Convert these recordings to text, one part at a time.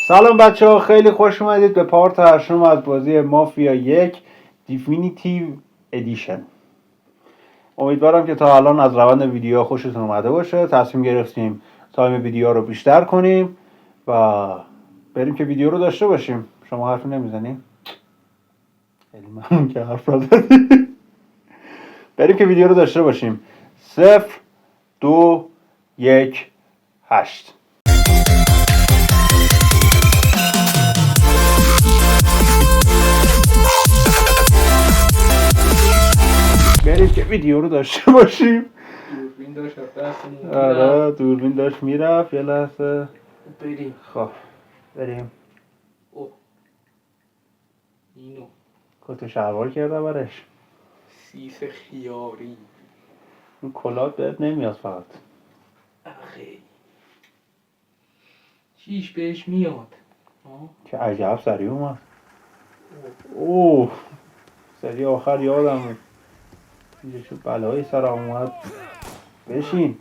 سلام بچه ها، خیلی خوش اومدید به پارت 8 از بازی مافیا 1 دیفینیتیو ادیشن. امیدوارم که تا الان از روند ویدیو خوشتون اومده باشه. تصمیم گرفتیم تایم ویدیو رو بیشتر کنیم و بریم که ویدیو رو داشته باشیم. شما حرفی نمیزنیم؟ خیلی ممنون که حرف را زدید. بریم که ویدیو رو داشته باشیم. 0 2 1 8. بریم که ویدیو رو داشته باشیم. دوربین داشت دستمون. آره دوربین داشت میرفت. یه لحظه بریم. خب بریم. او اینو کت شلوار کرده برش. سیس خیاری. اون کلات بهت نمیاد فقط. آخه چیش بهش میاد. که عجب سریع اومد. اوه سری آخر یادم بود اینجا شو بلایی سرم اومد. بشین.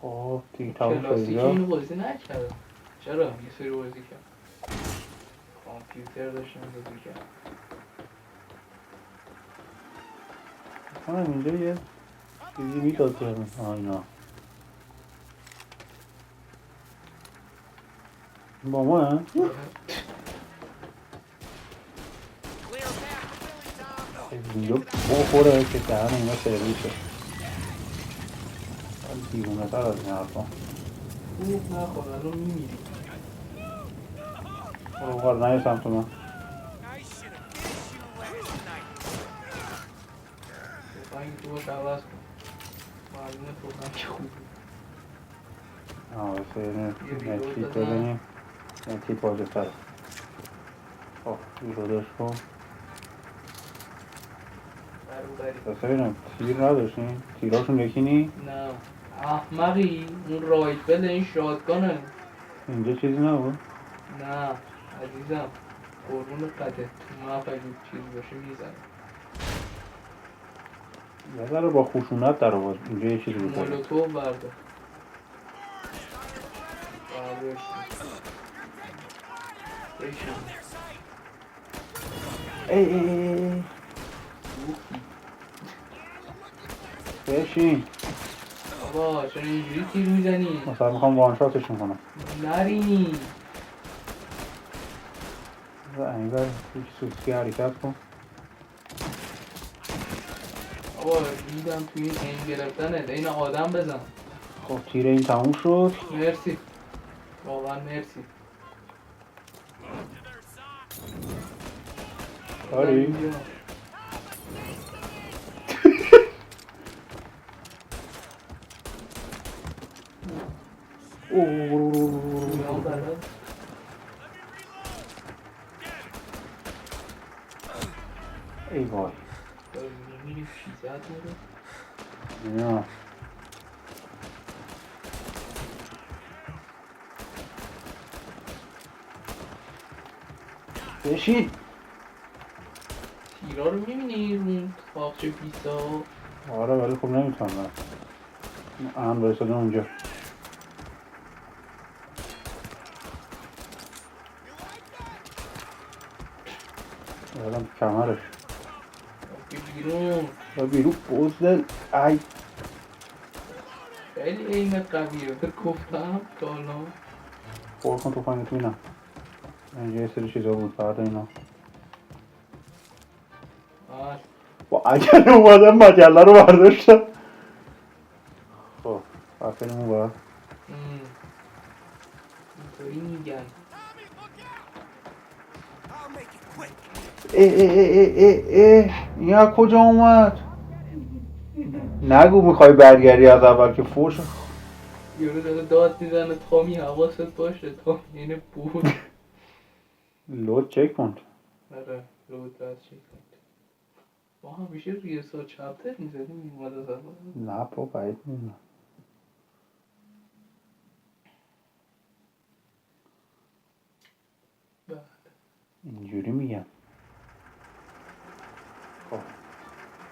خب دیگه تموم شد کلاسیک اینجا. اینو بازی نکردم. چرا؟ یه سری بازی کرد. کامپیوتر داشتم بازی کرد. کنم اینجا یه چیزی میداد بهم. اینا با ما هم؟ اینجا بخوره که دهن اینا سرویسه. دیوونه تر از این حرفا. خوب نخور الان میمیری. برو بخور نیا سمت من. تفنگ تو باش عوض کن. معلومه تفنگ خوبه. واسه نتیت ببینیم. نتیت واجه تره. خب ایرادش کن. بس ببینم تیر نداشتیم؟ تیراشون یکی نی؟ نه احمقی اون رایفل این شاتگانه. اینجا چیزی نبود؟ نه عزیزم قربون قدت تو مپ اگه چیز باشه میزنه. یه ذره با خشونت در آورد. اینجا یه چیزی بود. مولوتو برده. ای بشین. بابا چرا اینجوری تیر میزنی؟ مثلا میخوام وانشاتشون کنم. نرینی. این بر هیچ سوسکی حرکت کن. بابا ریدم توی این این گرفتنه. این آدم بزن. خب تیر این تموم شد. مرسی واقعا مرسی. داری؟ ای وای. نه بشین. تیرا رو میبینی اون تاقچه پیسا. آره ولی خب نمیتونم هم برساده اونجا. یادم تو کمرش بیرون و بیرون بزدل. ای خیلی ایمت قویه به گفتم تا الان. پر کن تو پایینت بینم. اینجا یه سری چیزا بود فردا اینا. با عجله اومدم مجله رو برداشتم. خب برفرمون باید اینطوری میگن. این از کجا اومد؟ نگو میخوای برگردی از اول که فوش. یارو داره داد میزنه تامی حواست باشه تامی اینه بود. لود چک کن. آره لود راست چک کن. ما همیشه روی سا چپتر میزنیم میومد از اول. نه با باید میدونم. بله. اینجوری میگم. خب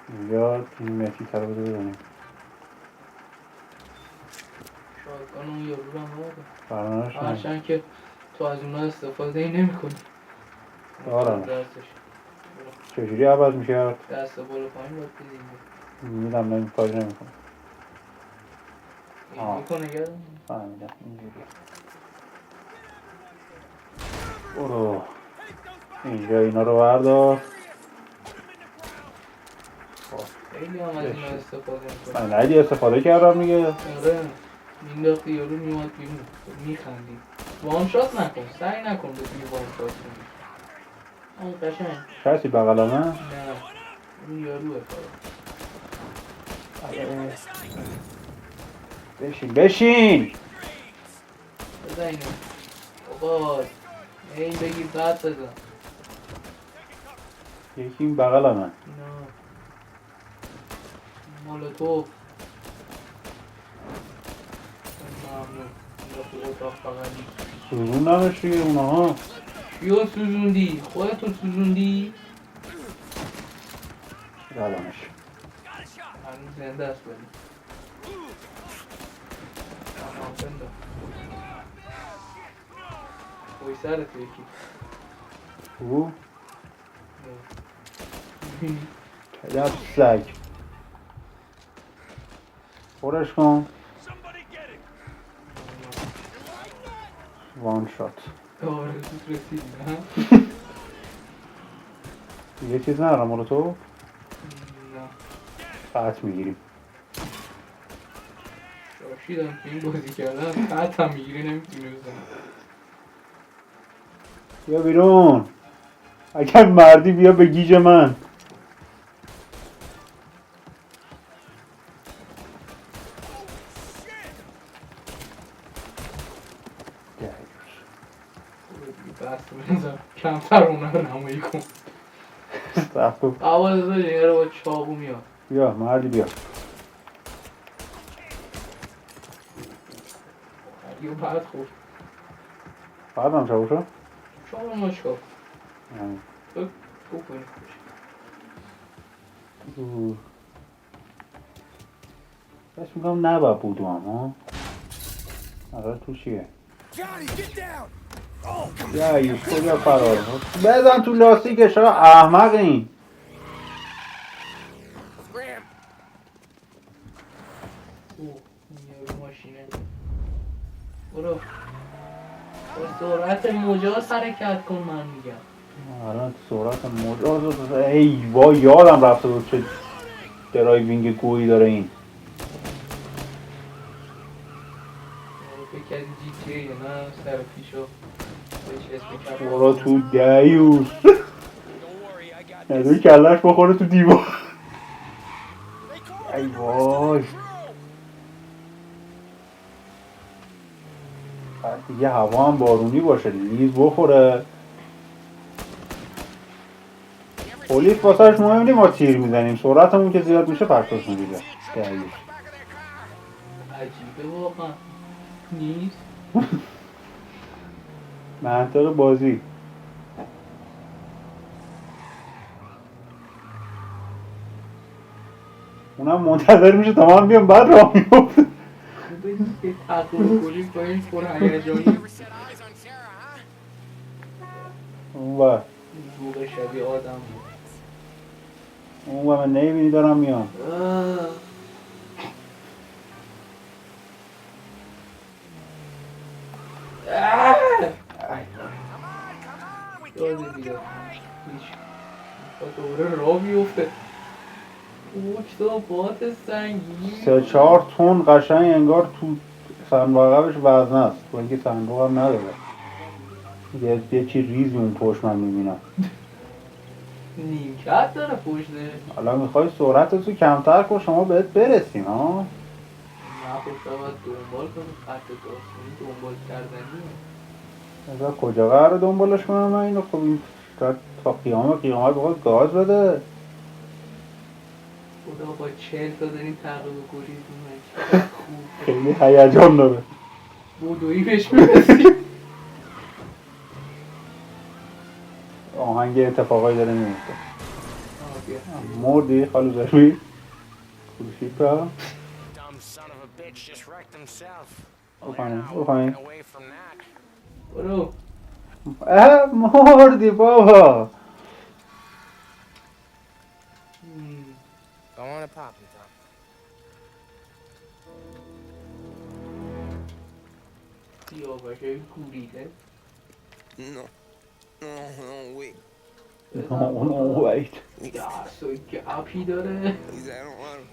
اینجا این مسی تر بوده بزنیم. شاید اون یارو رو هم آورده. فرانش نه. هرچند که تو از اونها استفاده ای نمی کنی. دارم. دستش چجوری عوض میشه؟ دست بالا پایین باید بدیم. میدم نمی کاری نمیکنه. این میکنه گردم. فهمیدم اینجوری. برو. اینجا اینا رو بردار. خیلی هم از اینا استفاده میکنه. من ندی استفاده کردم دیگه. آره مینداختی یارو میومد بیرون میخندی. وان شات نکن، سعی نکن بتونی وان شات کنی. اون قشنگ. کسی بغلمه؟ نه اون یاروه فقط. بشین بزن اینو بابا این بگیر بعد بزن. یکی این بغلمه. اینا مولوتوف ممنون. اینجا تو اتاق بغلی سوزون نمشی اونها. کیو سوزوندی؟ خودتو سوزوندی؟ بغلمش هنوز زنده است ولی تمام بنده پای سرت یکی او کجب سگ خورش کن. وان شات. آره دوست رسیدی نه؟ یه چیز ندارم مولو تو نه قطع میگیریم. شاشیدم که این بازی کردن قطع هم میگیری نمیتونی بزنی. بیا بیرون. اگر مردی بیا به گیج من. بس بزن کمتر اونا رو نمایی کن. سخت آواز داری یه رو با چاقو میاد. بیا مردی بیا. یه بعد خورد بعدم چاو شو. چاقو مشکا تو کنی خوش بس میگم نبا بودم ها. آره تو چیه؟ یا ایوش کجا فرار بزن تو لاستیکش ها احمق این. اوه این یارو ماشینه برو با سرعت مجاز حرکت کن من میگم. الان سرعت مجاز. ای وای یادم رفته بود چه درایوینگ گویی داره این. فکر کردی جی تی ایه نه سر پیشو بهش اسم کردم. برو تو دیوس. ندوی کلش بخوره تو دیوار. ای وای دیگه هوا هم بارونی باشه لیز بخوره. پلیس واسهش مهم نیم ما تیر میزنیم سرعتمون که زیاد میشه پرتاش میریزه. عجیبه واقعا نیست. منطق بازی. اونم منتظر میشه تا من بیام بعد راه میفته. خوبه که تقریب کلی با این پر هیجانی اون بر بوق شبیه آدم بود. اون بر من نمیبینی دارم میام. یادی بیاد هیچ دوباره راه بیفته. اکتاپات سنگین 3-4 تن قشنگ انگار تو صندوق عقبش وزنه است با اینکه صندوق هم نداره. یه چی ریزی اون پشت من میبینم. نیمکت داره پشته. حالا میخوای سرعتتو کمتر کن شما بهت برسیم ها. نه خب باید دنبال کنیم خط داستانی دنبال کردنیه. مثلا کجا قراره دنبالش کنم من اینو. خب این تا قیامت بخواد گاز بده. خدا با 40 تا داریم تقریب گریز میکنیم. خوب. خیلی هیجان داره. بودویی بهش میرسیم. آهنگ اتفاقایی داره میفته. بیا. مردی خالو زروی کلوشیپا Dumb son of a bitch just wrecked himself. بخواین Away from that. برو. مردی بابا. Go on and pop him, Tom. سیاوشه کوریده. No. No, wait. اون وید دستای گپی داره. Please, I don't want to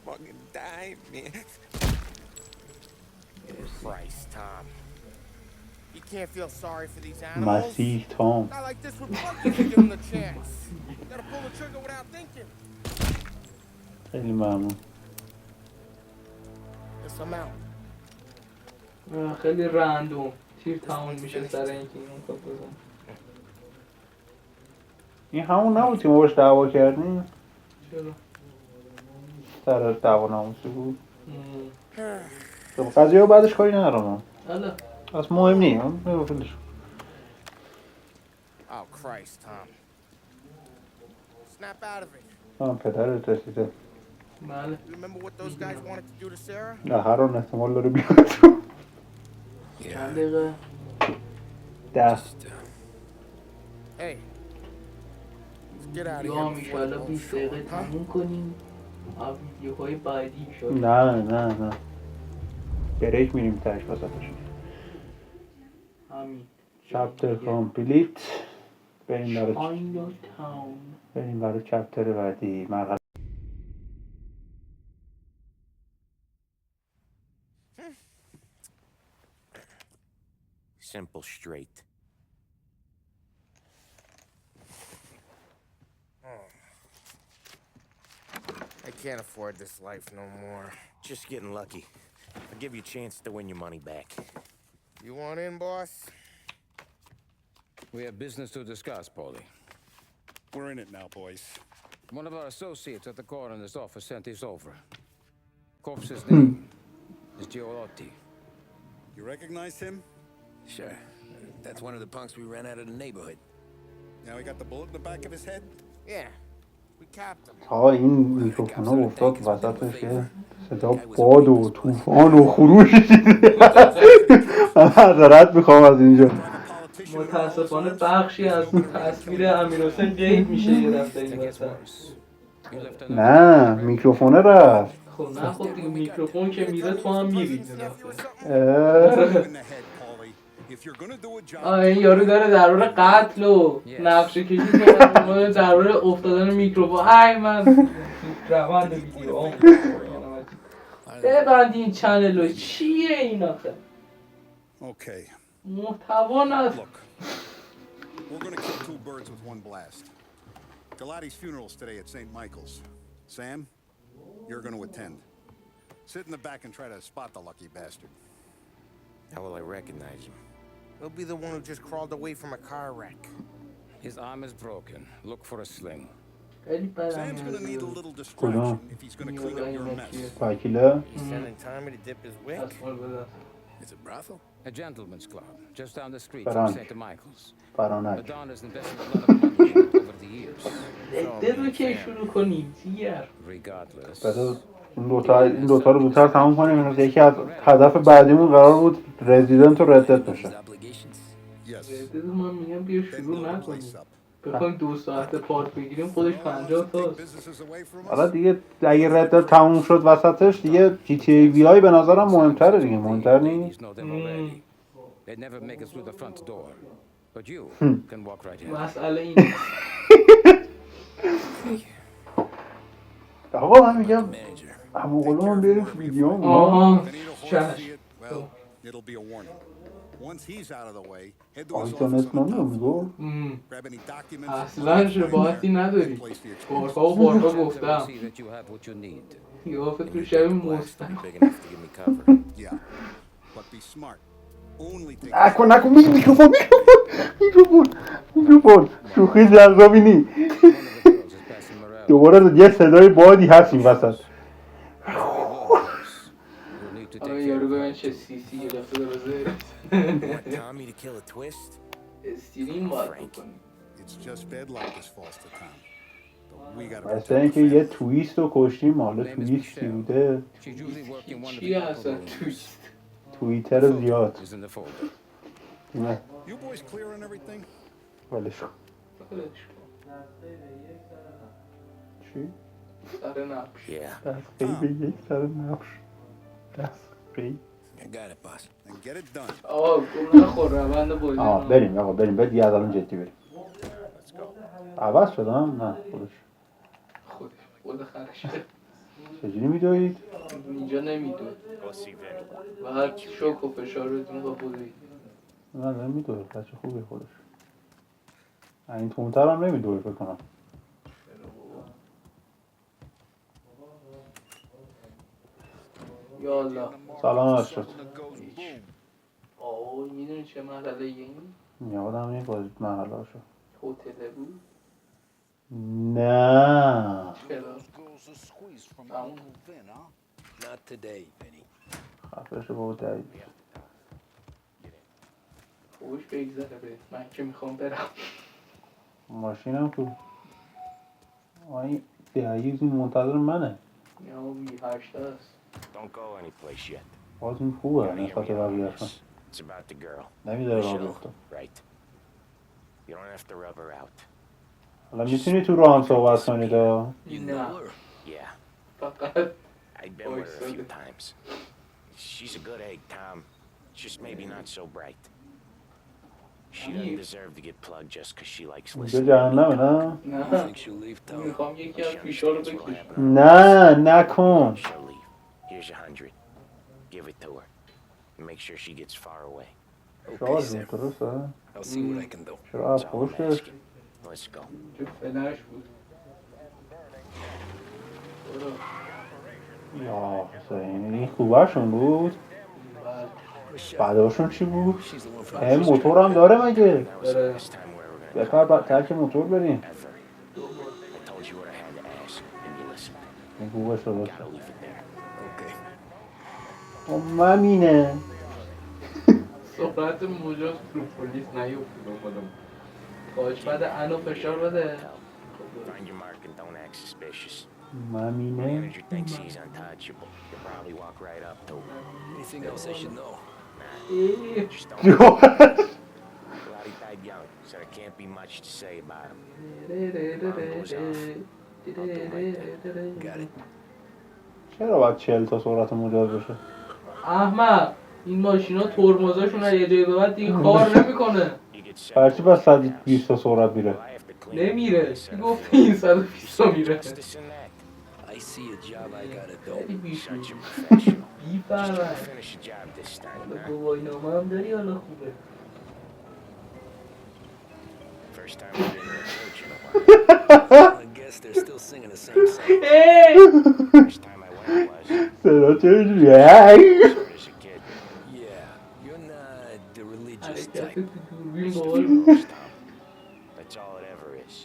fucking die, man. Christ, Tom. You can't feel sorry for these animals. مسیح تام. Not like this with Bucky if you give him the chance. You gotta pull the trigger without thinking. خیلی ممنون. Yes, I'm out. خیلی رندوم تیر تموم میشه سر اینکه اینو خود بزن. این همون نبود که ما باش دعوا کردیم؟ چرا؟ سر دعوا ناموسی بود. خب قضیه ها بعدش کاری ندارم. حالا از مهم نیم. بفیلش. Oh, Christ, Tom. Snap out of it. من پدرت رسیده. بله. You remember what those guys wanted to do to Sarah? نه هر آن احتمال داره بیاد تو. چند دقیقه؟ 10. Hey. Let's get out of یا here. میشالا 20 دقیقه تموم کنیم. ویدیوهای بعدی شد. نه بریک میریم تاش واسطش. همین. چپتر کامپلیت. بریم برای چاینا تاون. بریم برای چپتر بعدی. مرحله Simple, straight. I can't afford this life no more. Just getting lucky. I'll give you a chance to win your money back. You want in, boss? We have business to discuss, Paulie. We're in it now, boys. One of our associates at the coroner's office sent this over. Corpse's name is Giolotti. You recognize him? Sure. That's one of the punks we ran out of the neighborhood. Now he got the bullet in the back of his head? Yeah. We capped him. آقا این میکروفون ها افتاد وسطش که صدا باد و طوفان و خروش من حضرت میخوام از اینجا. متاسفانه بخشی از تصویر امیرحسین قید میشه یه دفعه این وسط. نه میکروفونه رفت. خب نه خب دیگه میکروفون که میره تو هم میری. این یارو داره درباره قتل و نقشه کشی کنه درباره افتادن میکروفون. ای من روند ویدیو ببند این چنلو. چیه این آخه؟ Okay. محتوا نداره. Look. We're gonna kill two birds with one blast. Galati's funeral's today at St. Michael's. Sam, you're gonna attend. Sit in the back and try to spot the lucky bastard. How will I recognize him? He'll be the one who just crawled away from a car wreck. His arm is broken. Look for a sling. خیلی بدم Sam's gonna need a میاد. little distraction if he's gonna clean up your mess. وکیله He's sending Tommy to dip his wick. دستمال بده. It's a brothel? A gentleman's club, just down the street Baran. from St. Michael's. فرانک. Madon has invested a lot of money in it over the years. بذار که شروع کنیم دیگر. Regardless, بذار این دوتا رو زودتر تموم کنیم. یکی از هدف بعدیمون قرار بود رزیدنت و ردت بشه. His obligations? Yes. بذار من میگم بیا Then شروع build the نکنیم. place up. بخوایم 2 ساعت پارت بگیریم خودش 50 تاست. Businesses away from حالا us. دیگه اگه ردت تموم شد وسطش دیگه جی تی ای وی آی به نظرم مهمتره دیگه. مهمتر نیست؟ know them already. They'd never make it through the front door. But you can walk right in. مسئله این آقا من میگم Manager. ابوغلو هم بریم ویدیو. آها If Anita Horn چشم. see it, well, it'll be a warning. Once he's out of the way, head to his آیتون office on اسلامی the رو top میگو. floor. Grab any documents. اصلا شباهتی نداری. بارها و بارها We'll گفتم see that you have what you need. قیافت تو شبیه مستم. Big enough to give me cover. Yeah, but be smart. Only take. نکن میکروفون شوخی جذابی نی. One of the girls is passing morale. دوباره یه صدای بادی هست این وسط. You'll need to آره take care یارو of ببین چه سیسی گرفته داره Want Tommy to kill a twist? استریم باید بکنیم. It's just bad luck this falls to Tom. But we gotta مثل protect اینکه the یه family. تویست رو کشتیم حالا Name is تویستی Michelle. بوده She's usually working one of the چی upper هستن rooms. تویست؟ The توییتر photo زیاد is in the folder. نه You boys clear on everything? ولش کن خودش کن. چی؟ سر نقش. Yeah. دست به یک سر نقش دست قی I got it, boss. Then get it done. آقا گم نخور روند بازی آه رو. بریم آقا بریم بعد دیگه از الان جدی بریم عوض شدم؟ نه خودش خود خرشه. چجوری میدوید؟ اینجا نمیدون. Go see Vin. بعد شوک و فشار بدون با بودی. نه داره میدوید بچه خوبی خودش این تونتر هم نمیدوید بکنم یالا. سلام شد آه میدونی چه مرحله این؟ یادم این بازی محلا شد هتل بود. نه چرا؟ تموم. Not today, Vinny. خفش با دهید خوش بگذره به من که میخوام برم. ماشینم تو این دهیز این منتظر منه یا بی هشت هست. Don't go anyplace yet. باز این خوبه Gotta hear نسبت me on بقیه‌شون this. It's about the girl. نمیذاره راه Michelle, بیفته right? You don't have to rub her out. حالا میتونی تو راه هم صحبت کنید You نه know her? Yeah. فقط I've been with her a few Sorry. times. She's a good egg, Tom. Just maybe not so bright. She doesn't deserve to get plugged just because she likes اینجا listening. جهنمه نه You نه think she'll leave town? میخوام یکی از She پیشا رو understands what'll بکش. happen. نه نکن She'll leave. Here's 100. Give it to her. And make sure she gets far away. Okay, شارژ Sam. درسته؟ I'll see what I can do. چرا That's all I'm پشتش؟ asking. Let's go. جو فلش بود. برو. یا حسین این خوبشون بود؟ بعد بعداشون چی بود؟ She's the one from این موتور هم داره مگه؟ That was the last time we were gonna بپر ترک موتور بریم ever. I told you what I had to ask, and you listened. این خوبش درسته Gotta leave it there. Okay. ممینه سرعت مجاز رو پلیس نیفتی با خودم. خواهش بده انو فشار بده. Find your mark and don't act suspicious. ممینه Manager thinks he's untouchable. You'll probably walk right up to him. Anything else I should know? ای. Just don't. Lottie died young, so there can't be much to say about him. Got it. چرا باید 40 تا سرعت مجاز بشه؟ احمد این ماشینا ترمزاشون از یه جایی به بعد دیگه کار نمیکنه. You get set. برچی باید 120 تا سرعت میره I have to clean up نمیره. the کی گفت این 120 تا میره؟ What's this and that? I see a job I gotta خیلی do. بیشون. Such a professional. بی Just trying to فرمن. finish the job this time, حالا huh? گواهینامه هم داری حالا خوبه. First time I've been to a church in a while. I guess they're still singing the same song. ای! First time I went was صدا چجوریه؟ as a kid. Yeah, you're not the religious حرکت type. تو دوربین باحال. First time. That's all it ever is.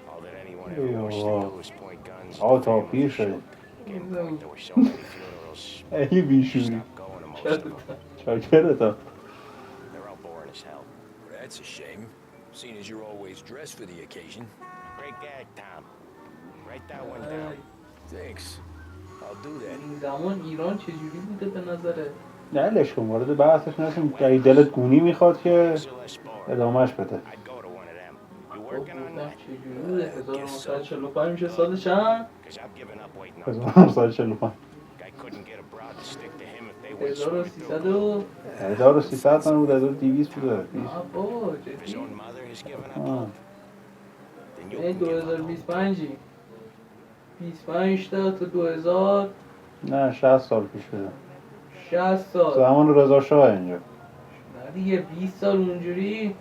All that anyone ever wants to do is point guns. آه at تا families پیر and شد shoot. Getting point there were so many funerals. خیلی بیشوری Stopped going to most of them. چاکرتا They're all boring as hell. That's a shame, seeing as you're always dressed for the occasion. Great gag, Tom. Write that one down. Thanks. I'll do that. این زمان ایران چجوری بوده به نظره؟ نه لشکن وارد بحثش نشیم اگه دلت گونی میخواد که So let's bar. ادامهش بده I'd go to one of them. You خب working on گفتم that? چجوری بوده؟ 1945 میشه سال چند؟ Because I've given up waiting on 1945 Guy couldn't get a broad to stick to him if they went swimming 1300 through. و 1300 من بود 1200 بوده آه بابا If his جدی؟ own mother has given up آه. hope, then you این can give up hope. 2025 25 تا 2000 نه 60 سال پیش بوده 60 سال زمان رضا شاه اینجا نه دیگه 20 سال اونجوری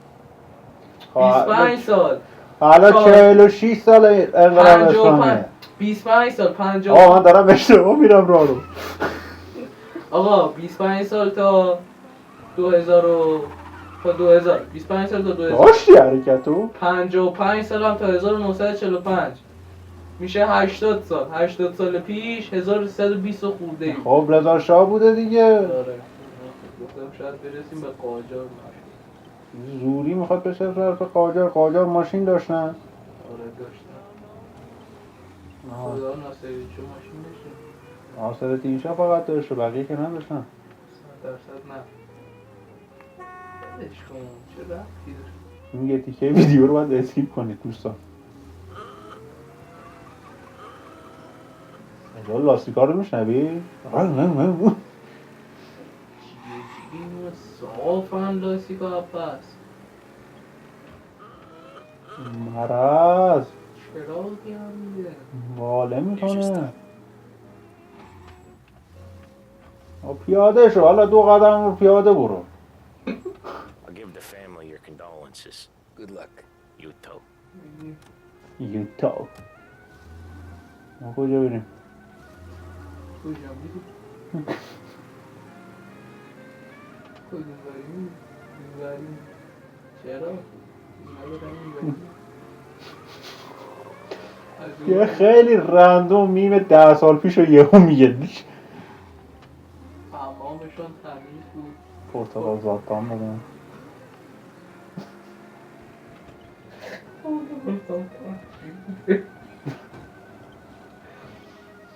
حالا 25 سال حالا سال. 46 سال انقلاب 55 اسلامیه 25 سال آقا 50 من دارم اشتباه میرم راه رو آقا 25 سال تا 2000 تا 2000 25 سال تا 2000 داشتی حرکتو 55 سال هم تا 1945 میشه 80 سال 80 سال پیش 1320 خورده ای خب رضا شاه بوده دیگه آره گفتم شاید برسیم به قاجار زوری میخواد بشه طرف قاجار ماشین داشتن. آره داشتم. خدا ناصری چه ماشین داشته؟ آثار تیشا فقط داشته، بقیه که نداشتن. 100% نه. بدش کن چه رفتی داره؟ این یه تیکه ویدیو رو باید اسکیپ کنید دوستان. اینجا لاستیکا رو میشنوی؟ اینو صافن لاستیکا پس مرض چراغی هم میده. واله میکنه. پیاده شو، حالا 2 قدم رو پیاده برو. I'll give the family your condolences. Good luck. Yuto. یوتا. ما کجا بریم؟ کجا میری؟ کجا بریم؟ بریم چرا؟ یه خیلی رندوم میم 10 سال پیش رو یهو میگه. تمامشون تمیز بود. پرتقال زادتان بودن.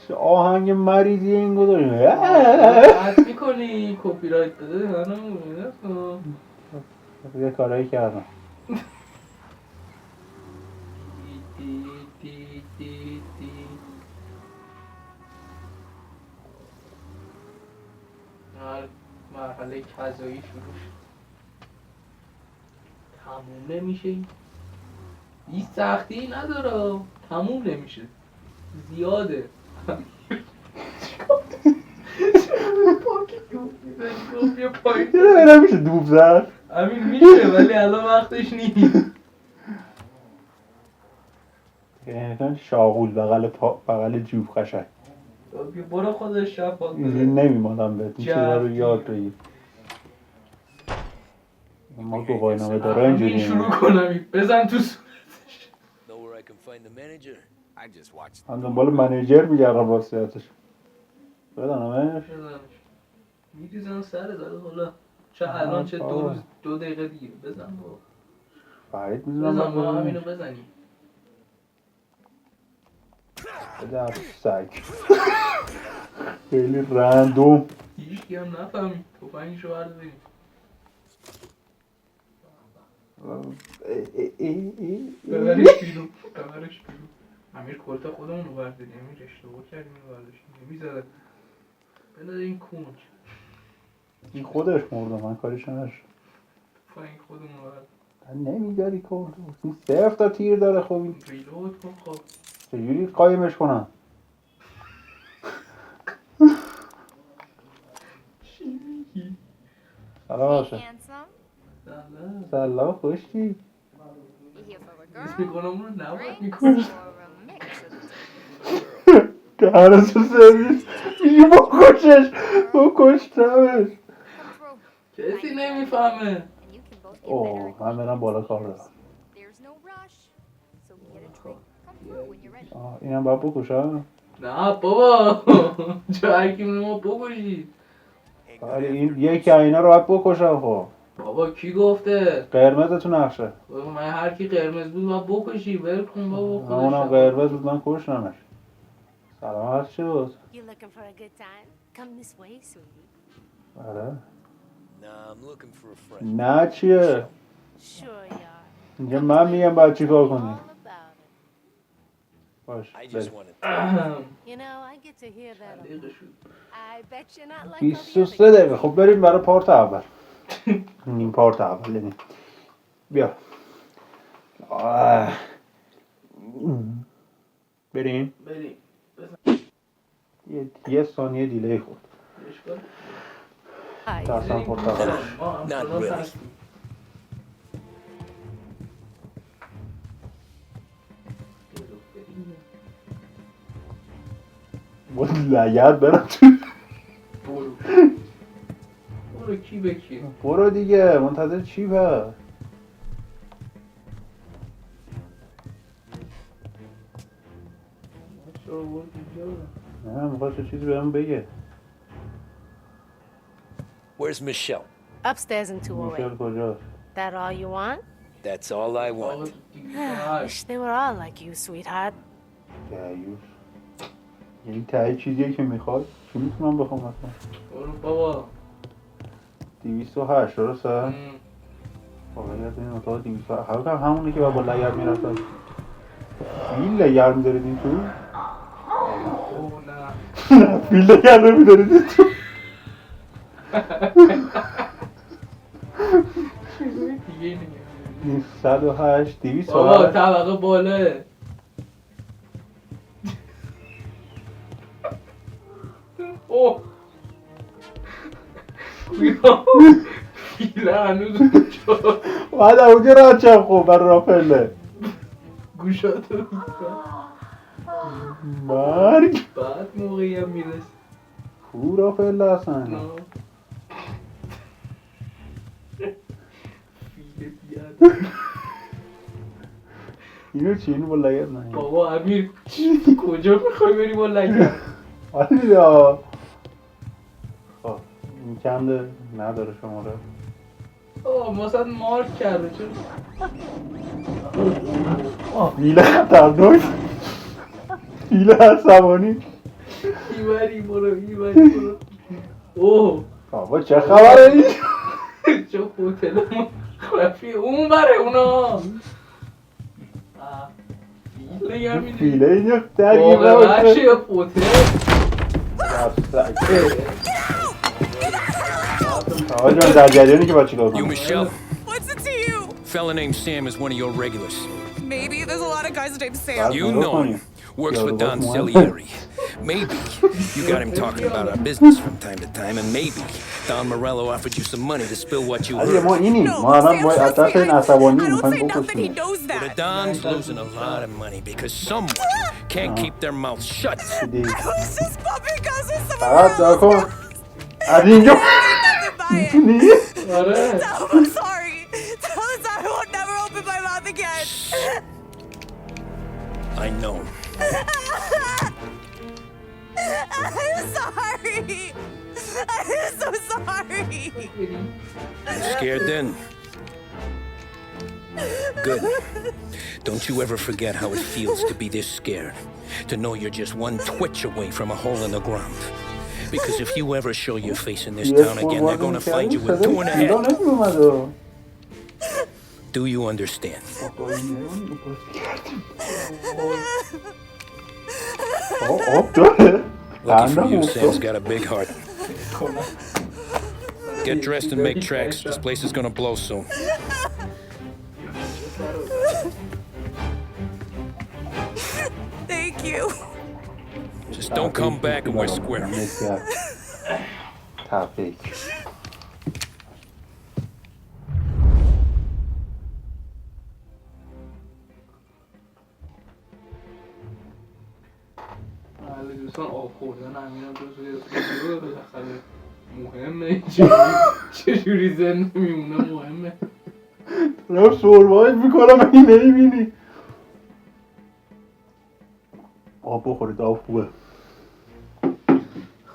چه آهنگ مریضی این گذاریم. قطع میکنی کپی رایت بده هنو یه کارایی کردم. مرحله کذایی شروع شد. تموم نمیشه هیچ سختی نداره. تموم نمیشه زیاده. چرا نمیشه دوب زد؟ همین میشه ولی الان وقتش نیست. یعنی شاغول بغل جوب قشنگ. برو خودش شفاف اینجوری نمیمانم بهت. این چیزا رو یاد بگیر. ما گواهینامه داره اینجوری همین شروع کنم بزن تو صورتش. Know where I can find the manager? I just watched. من دنبال منیجر میگردم راستیتش. بدنمش. میریزن سر داره حالا چه الان چه 2 دقیقه دیگه بزن با باید بزن میزنم ما همینو بزنیم. در سگ خیلی رندوم. هیچکی هم نفهمید توفنگشو برداریم. ببرش بیرون امیر کلتا خودمون رو برداریم. امیر اشتباه کردیم رو برداشتیم نمیزده بندازه این کونچ. این خودش مرده من کاریش نداشت. توفنگ خودمون رو برداریم. نمیداری کن. این 0 تا تیر داره. خب این ریلود کن. خب چجوری قایمش کنم؟ چی میگی؟ سلام باشه. سلام خوشی. اسمی کنم رو نباید میکنم. دهنسو سرویس میگه بکشتمش. کسی نمیفهمه. اوه من برم بالا کار دارم. اینم باید بکشم؟ نه بابا چه هرکی ما بکشید. ولی این یکی اینا رو باید بکشم. خب بابا کی گفته؟ قرمز تو نقشه. بابا من هر کی قرمز بود باید بکشی. ول کن بابا خودش. اونم قرمز بود من کشتمش. سلام هست چی بود؟ آره Nah, I'm looking for a friend. نه چیه؟ اینجا من میگم باید چی کار کنی. باش I just بریم. want to. You know, I get to hear that. دقیقه شد. I bet you're not like all the 23 other دقیقه. خب بریم برای پارت اول. این پارت اول بریم. بیا بریم. یه ثانیه دیلی خورد. guys. ترسم پارت اول. Not really. باید لگت برم تو. برو کی به کی. برو دیگه منتظر چی با؟ نه میخواست چیزی بهم بگه. Where's Michelle? Upstairs in 208. میشل کجاست؟ that all you want? That's all I آقا want. Wish they were all like you, sweetheart. دریوش یعنی ته چیزیه که میخواد چی میتونم بخوام اصلا برو بابا 208 درسته؟ واقعا از این اتاق 208 همونه که با لگرد میرفتن فیل لگرد میدارید این تو؟ اوه نه فیل لگرد میدارید این تو؟ چیزای دیگه نگه 108 بابا 208 طبقه بالاه اوه فیله هنوز اونجا بعد اونجا را چه خوب بر رافله گوشاتو مرگ بعد موقعی هم میرسه کو رافله اصلا فیله بیاد اینو چی اینو با لگرد نه بابا امیر کجا میخوای بری با لگرد آیا خب این کم نداره شماره آه مثلا مارک کرده چون فیل خطرناک فیل عصبانی ایوری برو اوه بابا چه خبره این چه هتل خرافیه اون بره اونا فیله گر میدونی فیله این درگیر واقعا نباشه وحشه یا هتل آقا جان در جریانی که با چیکار You, کنم Michelle. What's it to you? Fella named Sam is one of your regulars. Maybe there's a lot of guys named Sam. You know him. Works for Don Yo, Celieri. Maybe you got him talking about our business from time to time, and maybe Don Morello offered you some money to spill what you علی ما heard. اینیم No, ما الان Sam با trusts دست me. این عصبانی I don't say میخوایم nothing. He بکشیم knows The that. Don's losing a lot of money because someone can't keep their mouth shut. دیدی Who's this puppy goes with some فقط of دار our کن از اینجا nothing by it. میتونی آره Tell him I'm sorry. Tell him I won't never open my mouth again. I know. I'm sorry. I'm so sorry. You scared then? Good. Don't you ever forget how it feels to be this scared. To know you're just one twitch away from a hole in the ground. Because if you ever show your face in this town again, they're gonna find you with 2 in the head. Do you understand? آب داره Lucky for you, Random Sam's also. got a big heart. Get dressed and make tracks. This place is gonna blow soon. Thank you. Just don't come back and we're square. تبریک بله دوستان آب خوردن امینم جزو بالاخره مهمه چجوری زنده میمونه مهمه دارم سروایو میکنم این نمیبینی آب بخورید آب خوبه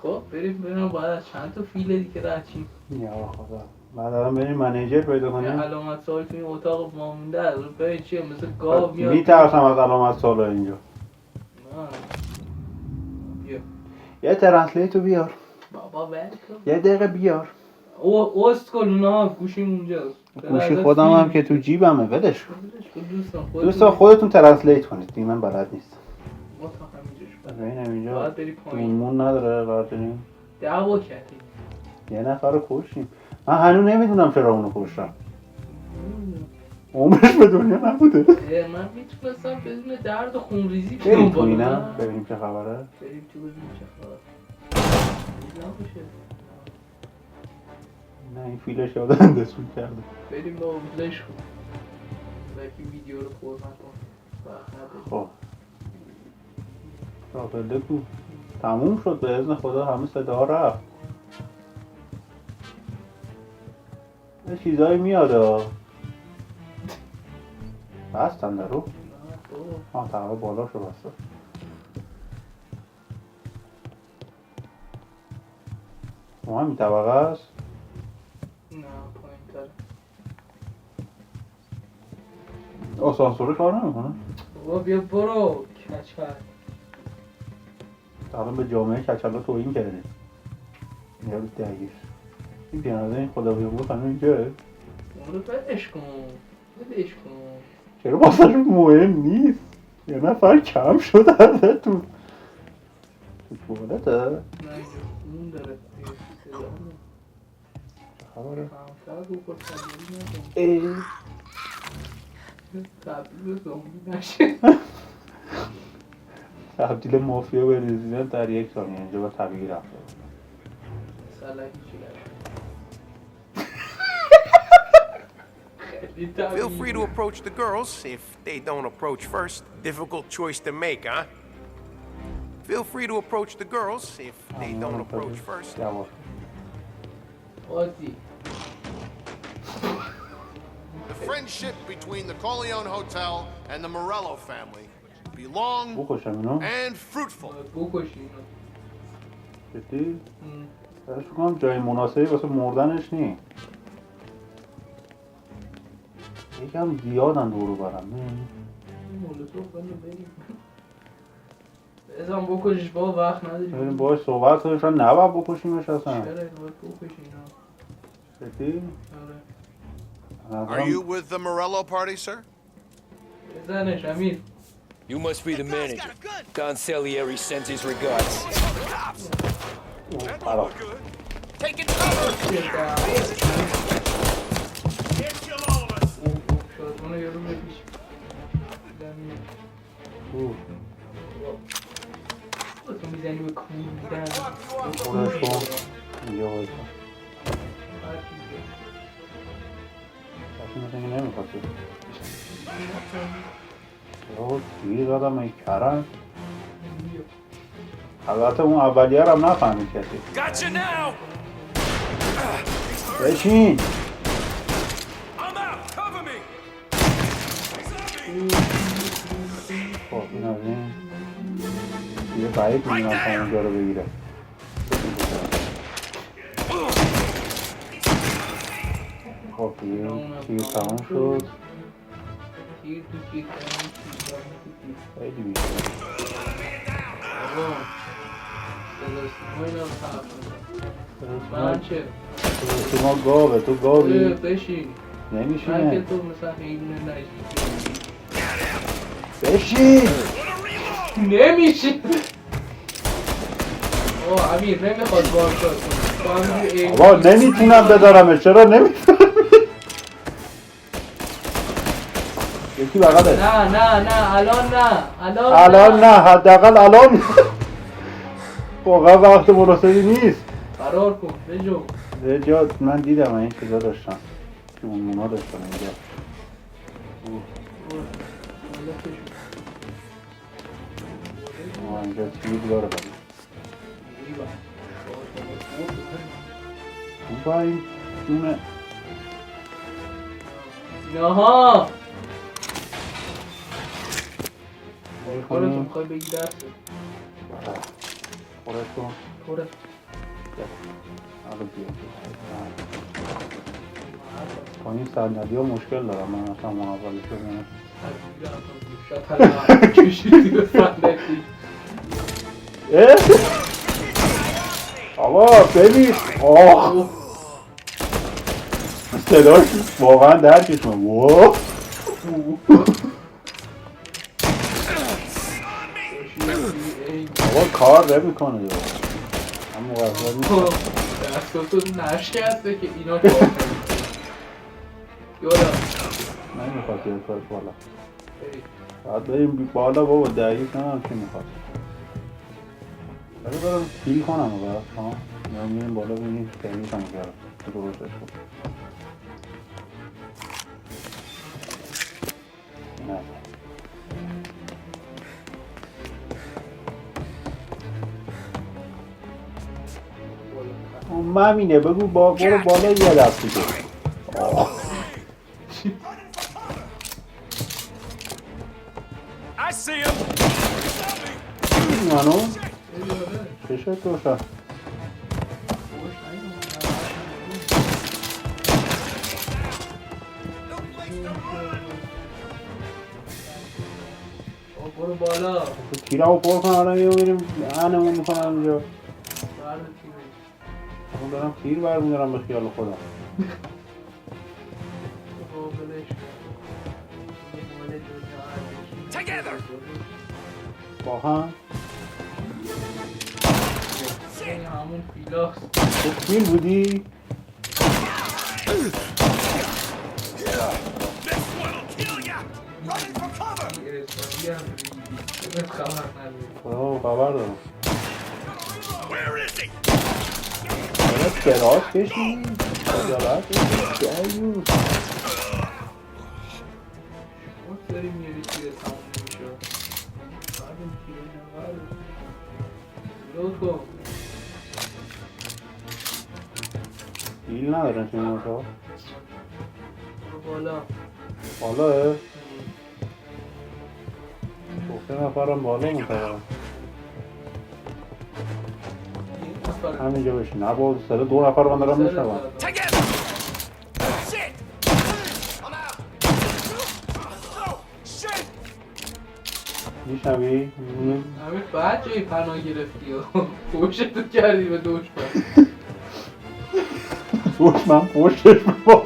خب بریم باید از چند تا فیل دیگه رد شیم یا خدا بعد الان بریم منیجر پیدا یه کنیم علامت سوال تو این اتاق ما مونده از اون پای چیه مثل گاو میاد میترسم از علامت سوالا اینجا نه. بیا یه ترنسلیتو بیار بابا ول کن یه دقیقه بیار اوست کن اونا گوشیم اونجاست گوشی خودم هم که تو جیبمه ولش کن دوستان دوستان خودتون ترنسلیت کنید دیگه من بلد نیست ما تا همینجاش ببینم اینجا باید بری پایین مون نداره باید بریم دعوا کردیم یه نفر رو کشتیم من هنوز نمیدونم چرا اونو کشتم عمرش به دنیا نبوده من میتونستم بدون درد و خونریزی بریم تو بالا اینم برم. ببینیم چه خبره بریم تو ببینیم چه خبر نباشه. نه این فیلش یادم دستون کرده بریم با بلش کن بلکی ویدیو رو فرمت کن وقت نداریم. خب رابطه کو تموم شد به اذن خدا همه صدا رفت یه چیزایی میاد بستن در رو نه، تقریبا بالا شو بسته اون همین طبقه است نه پایین تره با سانسور کار نمیکنه. بابا بیا برو کچل. الان به جامعه کچلا توهین کردی. یا درگیر. این پیانوزه این خدا بیامرز همین اینجاه. اون رو بدش کن. چرا واسه مهم نیست؟ یه نفر کم شد ازتون. تو توالته؟ نه اینجا اون داره صدا میاد. چه خبره؟ فقط رو پر تبدیلی نکن. ای تبدیل به زومبی نشه. تبدیل مافیا به رزیدنت در 1 ثانیه. اینجا با طبیعی رفته سلکی چی Feel free to approach the girls if they don't approach first. Difficult choice to make, huh? Feel free to approach the girls if they don't approach first. یواش. عادی. The friendship between the Corleone Hotel and the Morello family be long بکشم اینو؟ and fruitful. بکشی اینو. جدی؟ درش بکنم جای مناسبی واسه مردنش نی. یکم زیادن دورو برم مولوتوف بنده بریم. بزن بکشش با وقت نداری. بریم باش صحبت کنیم شاید نباید بکشیمش اصلا. چرا باید بکشی اینا. جدی؟ Are you with the Morello party, sir? بزنش امیر. You must be the manager. Don Salieri sends his regards. خراب. Taking cover! شاید منو یارو بپیش. تو میزنی به کول بودن. برش کن. اینجا بایستا. کسی مثل اینکه نمیخواد شد. یا تیر دادم این کرن. البته اون اولیه رو هم نفهمید کسی. Gotcha now! بشین! I'm out! Cover me! خب این از این یه بعید میدونم تا اونجا رو بگیره. خب دیگه تیر تمام شد. تیر تو تیر خیلی بیشتر. من چه؟ تو ما گاوه تو گاوی بشین من که نمیشینه. تو مثلا حیدونه بشین نمیشین. آه امیر نمیخواد وارشاد کنی. بابا نمیتونم بدارمش چرا نمیتونم. یکی بغله. نه الان نه حداقل الان واقعا وقت مناسبی نیست. فرار کن بجو. جا من دیدم این چیزا داشتم که اون مونا داشتم اینجا. اینجا تیر داره بایی اون با این دونه نها خورتو میخوای بگی درسته خورت کن خوره حالا بیا با این صندلی ها مشکل دارم من اصلا محولی شدم شاید کشیدی به صندلی آبا ببین آه صداش واقعا درکش من واو آبا کار نمیکنه هم مقصر نیست دستاتو نشکسته که اینا کار کنید یالا نمیخواد یه کار بالا باید بریم بالا بابا دریف نمیم چی میخواد باید برم پیل کنم باید یا میریم بالا بینیم دریف هم کردم تو درستش کن نه ممینه بگو برو بالا یه دست دیگه I see him! منو چشت روشن برو بالا. تو تیرمو پر کن حالا میریم انمون میکنم اینجا. برد تیرش. من دارم تیر برمیدارم به خیال خودم. قابلش Together! با هم این همون فیلاست. تو فیل بودی؟ اسلامی هم ریدی خبر نداری. خبر دارم. Where is he? باید کراس کشی؟ خجالت کشی؟ دیوز شما داری میری تیره تموم نمیشه. بردم تیره نبردم. لود کن. فیل ندارن چه موتا؟ برو بالا. بالاه؟ سه نفرم بالا منطقه همینجا بشین نه با سر دو نفر من دارم میشنم Together! Shit! I'm out! Oh, shit! میشنوی؟ همین بعد جایی پناه گرفتی و پوشتو کردی به دشمن. دشمن پشتش با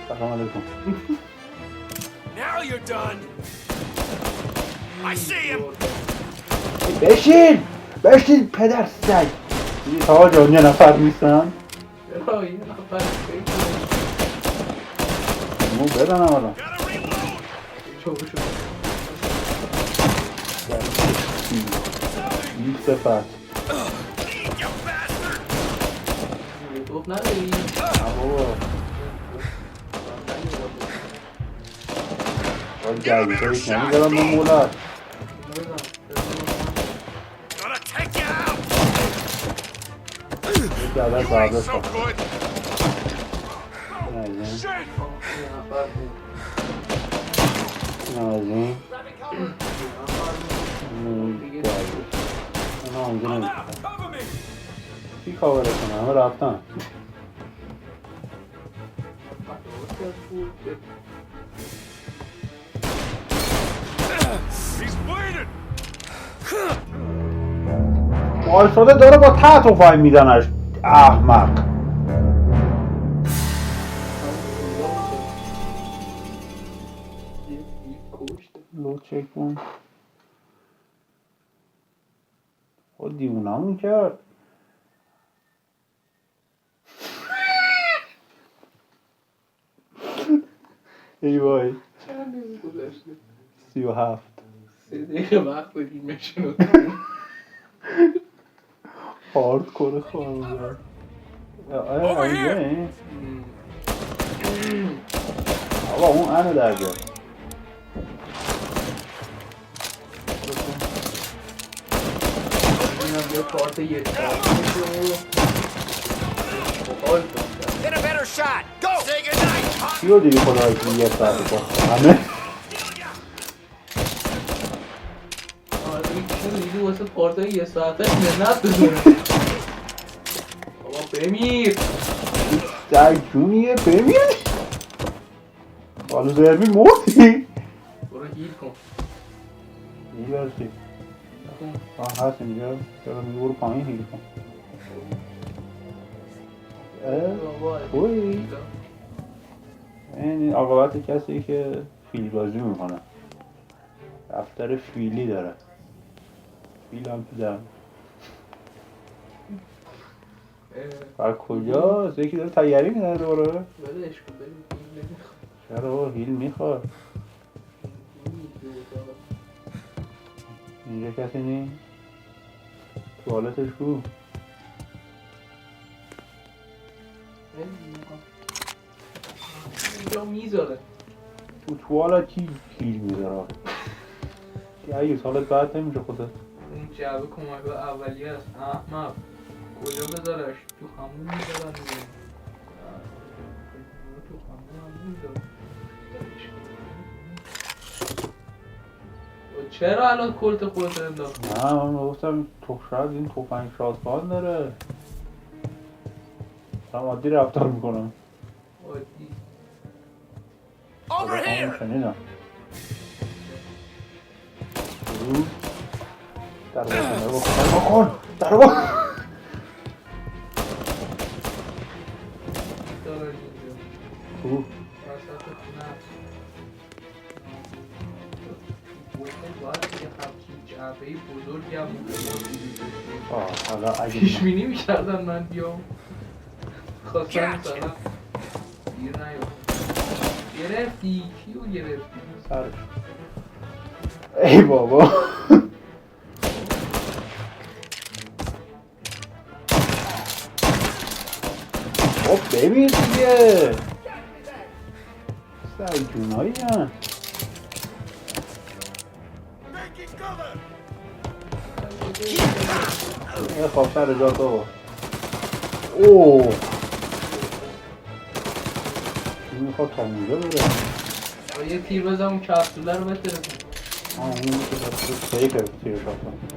سلام علیکم Now you're done! I see him! بشین پدر سگ این تا جان یه نفر نیستن چرا یه نفر فکر مو بدنم حالا Gotta reload! چوب شد. این صفت Eat, you bastard! یوتیوب نداری؟ بابا باید جاییش نمیدارم به مولد Gonna take you out! یکی عدد You ain't برداشت so good! این Shit! یه نفر بود. از این اونا اونجا نمیشتن کی کاوره کنه همه رفتن He's bleeding! وایساده داره با ته تفنگ میزنش احمق لو چک کن خود دیونمون کرد ای وای چند دقیقه گذشته؟ 37 3 دقیقه وقت فیلمشون رو هارد کره خواهم آیا اینجا آقا اون انو در جا اینم یه کارت یه ساعت میشه بخال کنم Get a better shot! Go! Say goodnight! چی رو دیگه خدایی که یه ساعت با همه آره دیگه دیدی واسه کارت یه ساعتش منت بزنه بابا بمیر در جونیه بمیر حالا زربی مردی برو هیل کن هیل برسی هست اینجا چرا میگو برو پایین هیل کن بابا خوبی؟ این عاقبت کسی که فیل بازی میکنه دفتر فیلی داره فیل هم تو دارم بر کجاست؟ یکی داره تیاری میدنه دوباره؟ ولش کن بریم چرا هیل میخواد اینجا کسی نی؟ توالتش کو؟ اینجا میذاره تو توالت کی هیل میذاره؟ اگه سالت بعد نمیشه خودت اون جعبه کمک اولیه است احمق کجا بذارش تو همون میذارن دیگه تو همون میذارن چرا الان کلت خودت انداخت؟ نه من گفتم شاید این توفنگ شادخان داره من عادی رفتار میکنم عادی Over here! شنیدم در بکن در بکن داره اینجا خوب وسط خونه باید یه همچین جعبه بزرگی هم حالا اگه پیش بینی میکردن من بیام خواستم مثلا دیر نیام گرفتی کیو گرفتی سرش ای بابا خب ببین دیگه سر جونایی هم خب سر جات بابا اوه این میخواد تا اونجا بره یه تیر بزن اون کپسوله رو بترسون اون میشه سیفه تیر شاید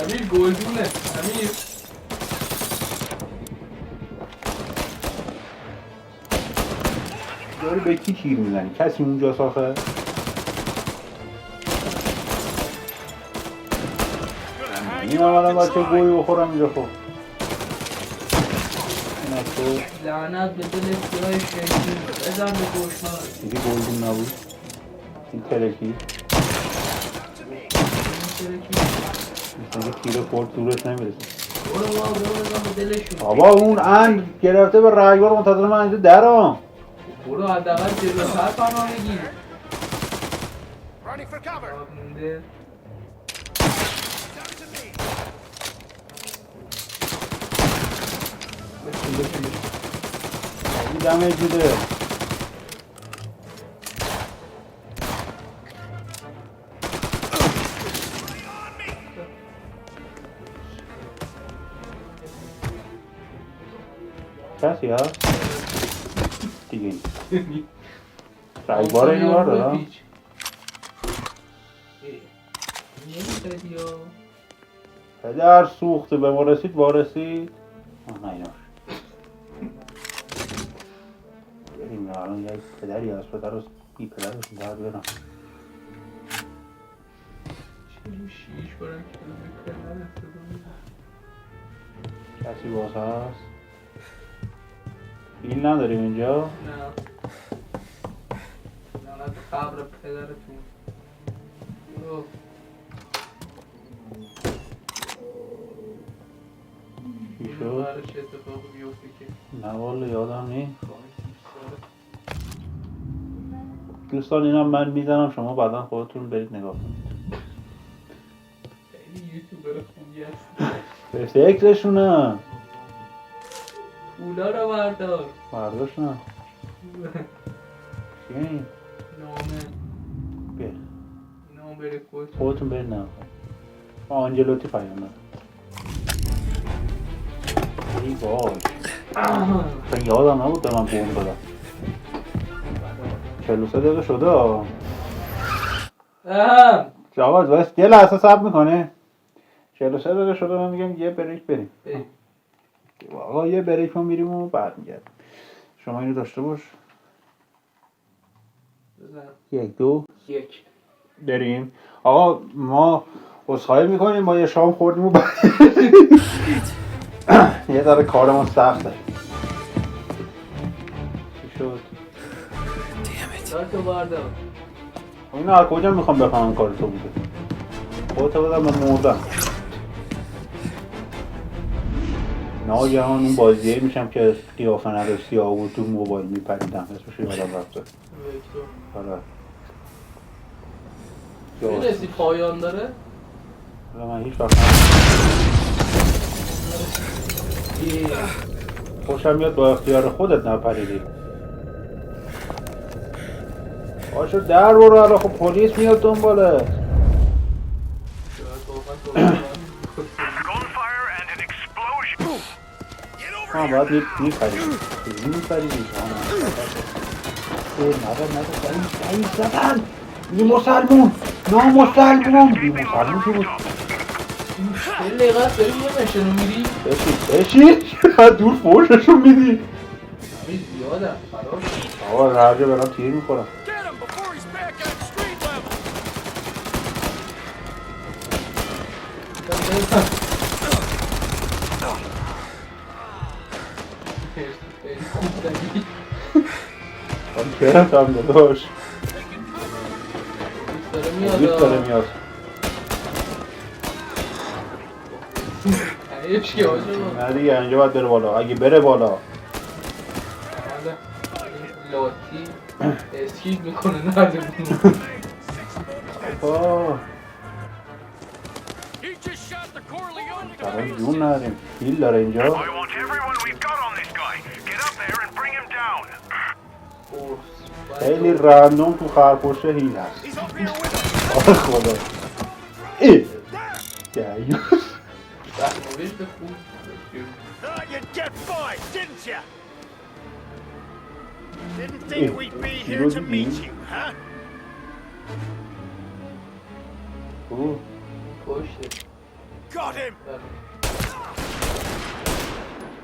امیر گلدونه امیر داری به کی تیر میزنی؟ کسی اونجا ساخه؟ این اولا بچه گوی بخورم اینجا خب لعنت به دل افتیهای شیطون بزن به گوشمان دیگه گلدون نبود این ترکی مثل تیر خورد دورش نمیرسه برو بزن به دلشون بابا اون اند گرفته به رگبار منتظر من اینجا درام برو حداقل جلوتر پناه بگیر Running for cover. مونده این دمه جوده کسی هست؟ دیگه این رگبار اینو بار دادم پدر سوخته به ما رسید وارسید نه ایناش بریم الان یه پدری هست پدر رو بی پدر رو باید برم شیش برم کسی باز هست بیل نداریم اینجا نه لعنت قبر پدرتون چی شد؟ برای چه اتفاقی بیفته که نه والا یادم نیست دوستان اینم من میزنم شما بعدا خودتون برید نگاه کنید خیلی یوتیوبر خوبی هست به فکرشونم پولا رو بردار برداشت نه چیه این؟ نامه بیا نامه بره خودتون برید نگاه کنید آنجلوتی پیام داد ای وای اصلا یادم نبود به من بوم دادم 43 دقیقه شده جواد بس یه لحظه صبر میکنه 43 دقیقه شده من میگم یه بریک بریم آقا یه بریک ما میریم و بعد میگردیم شما اینو داشته باش یک دو بریم آقا ما عذرخواهی میکنیم ما یه شام خوردیم و بعد یه ذره کارمون سخته چی شد؟ دارتو بردار اینو از کجا میخوام بفهمم کار تو بوده خودتو بدم من مردم ناگهان اون بازیه میشم که قیافه نداشت سیاه بود تو موبایل میپریدم اسمش یادم رفته میرسی پایان داره؟ من هیچ وقت خوشم میاد با اختیار خودت نپریدی باشو در برو الان خب پلیس میاد دنباله باید میپریدی نده زدن بی مسلمون نامسلمون بی مسلمون چی بود؟ خیلی لغت داری یه مشنو میری؟ بشید دور فوششون میدی همین زیادم فرار آقا هر جا برام تیر میخورم. Get him before he's back on street level. خوب زدی من کرم داداش. دوست داره دوست داره میاد. هیچ که آجا نه دیگه اینجا باید بره بالا. اگه بره بالا لاتی اسکیپ میکنه نرده آه He just shot the Corleone برای guy. جون نداریم. هیل داره اینجا. I want everyone we've got on this guy. Get up there and bring him down. خیلی رندوم تو خرپوشه هیل هست. He's up here with us. آه خدا ای دیوز نوشت خوب Thought you'd get by, didn't you? Didn't Eh, think we'd be here you to don't meet mean- you, huh? اوه کشته Got him!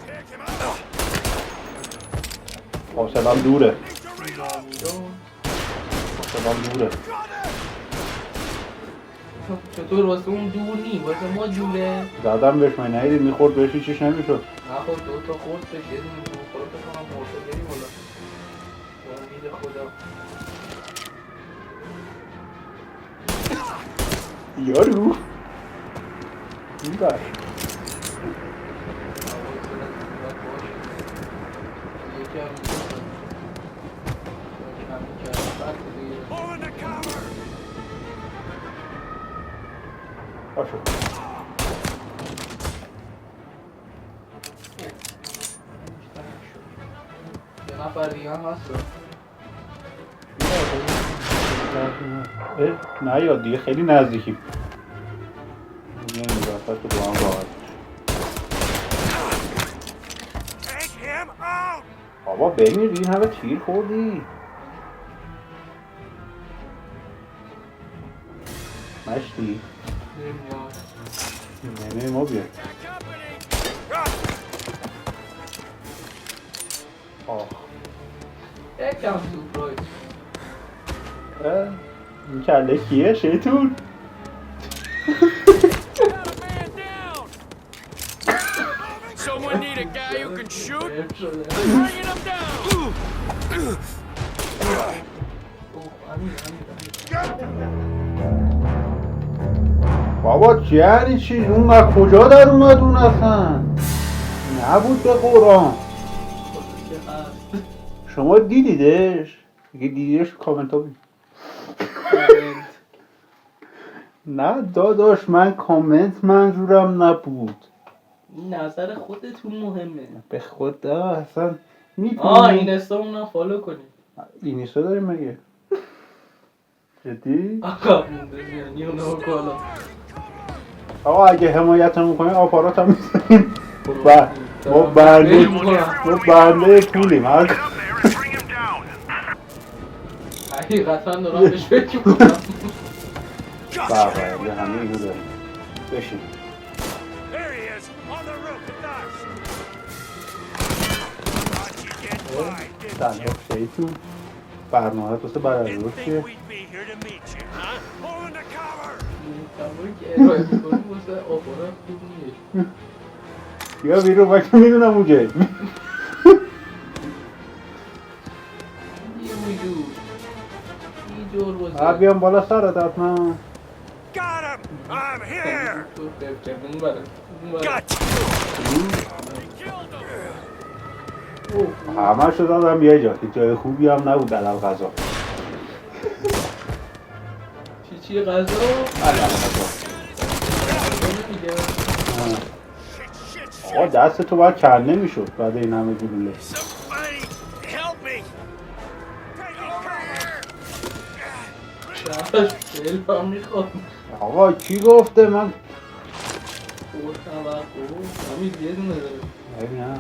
Take him out! حوصلم دوره. حوصلم دوره. چطور واسه اون دور نی واسه ما دوره زدم بهش من ندیدی میخورد بهش هیچیش نمیشد. نخور دو تا خورد بشه یه دونه دور خورد بکنم مرده بریم بالا با امید خدا یارو این بر یکی هم Pull in the cover! باشو یه نفر دیگه هم هست نه یاد دیگه خیلی نزدیکیم. این وسط تو با هم راحت. Take him out! بابا بمیر این همه تیر خوردی. مشتی نمه ما بیاد. آه یکم سورپرایز این کله کیه شیطون؟ Someone need a guy who can shoot? حیف شده Bringing him down! اوه امیر بابا یعنی چی؟ اون از کجا در اومد اون اصلا؟ نبود به قرآن. که هست شما دیدیدش؟ اگه دیدیدش کامنت ها بید. نه داداش من کامنت منظورم نبود. این نظر خودتون مهمه به خدا اصلا این استامون فالو کنید اینستا داریم مگه؟ جدی؟ آقا مونده میانی اونو کالا آقا اگه حمایتمون کنید آپارات هم میزنیم. ما بنده پولیم Get up there and bring him down! حقیقتا دارم بهش فکر میکنم بله یه همه اینو داریم. بشین There he is, on the roof with us! Thought you'd get by, didn't صندوق you? شیطون برنامه واسه بعد از Didn't ظهر think چیه؟ we'd be here to meet you, huh? Pull in the cover! محتوایی که ارائه میکنیم واسه آپارات خوب نیست بیا بیرون من که میدونم اونجایی. یه میدون این جور واسه بیام بالا سرت حتما. Got him! I'm here! تو فکر اون بره Got همه شو دادم یه جا که جای خوبی هم نبود در غذا. چی غذا؟ آقا دست تو باید کنده میشد بعد این همه گلوله. Somebody help me! Take me cover! دل هم میخواد آقا کی گفته من؟ گفتم و گفت همین یه دونه داره نه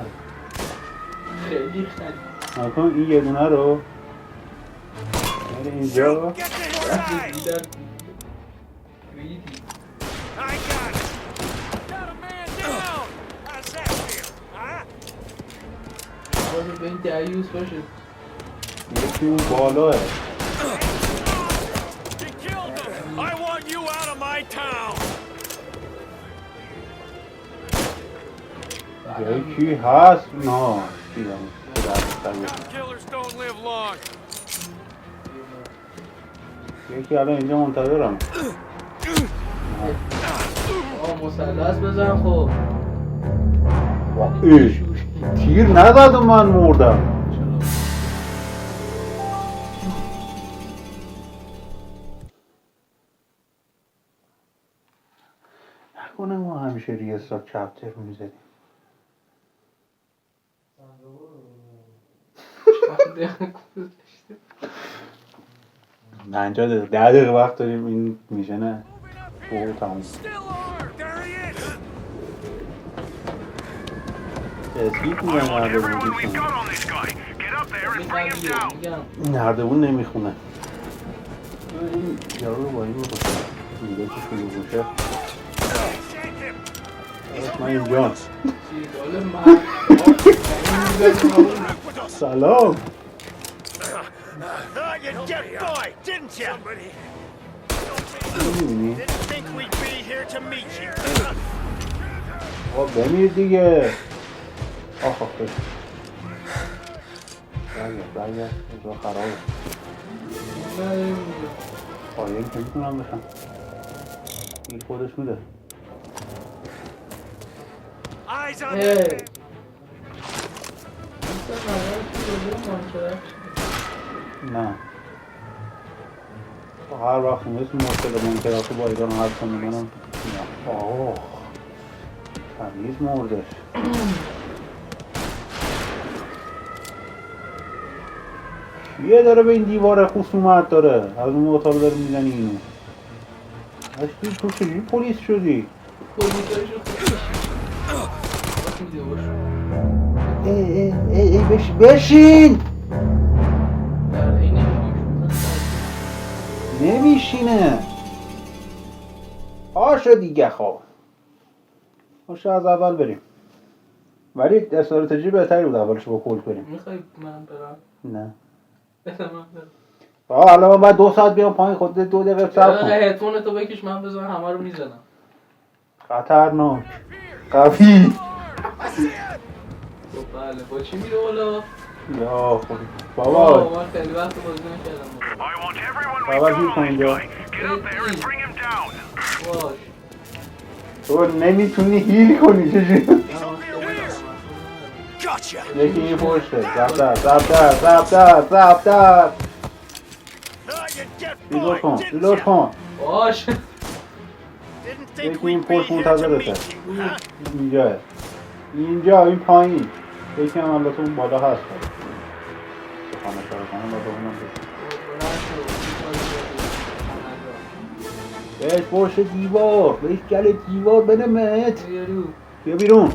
خیلی خیلی نکن این یه دونه رو اینجا Get to his side! دیدن ریدی I got it! Got a man down! How's that feel, huh? آره به این دیوز باشه. یکی اون بالاه. I want you out of my town. یکی هست؟ نه دیدم Killers don't live long. یکی الان اینجا منتظرم. مثلث بزن خب. تیر نداد و من مردم. نکنه ما همیشه ریستارت چپتر میزنیم. نه اینجا 10 دقیقه وقت داریم این میشنه فوق تموم. اسکیپ میزنه نردبون نمیخونه. این یارو رو با این بخوشه میگه که شروع بوشه من اینجا سلام میبینی؟ بمیر دیگه آخ آخ برگرد ازا خرابه قایم که میتونم بشم این خودش میده نه هر وقت مثل مشکل منکرات با ایران حل کنی منم آه تمیز مردش کیه داره به این دیوار خصومت داره از اون اتاق داره میزنی اینو اشتی تو چجوری پلیس شدی؟ ای بشین نمیشینه آشو دیگه خب آشو از اول بریم ولی استراتژی بهتری بود اولش با کل کنیم میخوای من برم؟ نه بده من برم الان من باید 2 ساعت بیام پایین خودت 2 دقیقه صبر کن هدفون تو بکش من بزن همه رو میزنم خطرناک قوی بله با چی میره بالا؟ یا خود بابا من خیلی وقت بازی نکردم بابا گیر کن اینجا تو نمیتونی هیل کنی چجوری یکی این پشته زبدر ریلود کن باش یکی این پشت منتظرته اینجا این پایین یکی هم البته اون بالا هست خانه شارکنه باید اونم بهش پشت دیوار بهش گل دیوار بده مهت بیا بیرون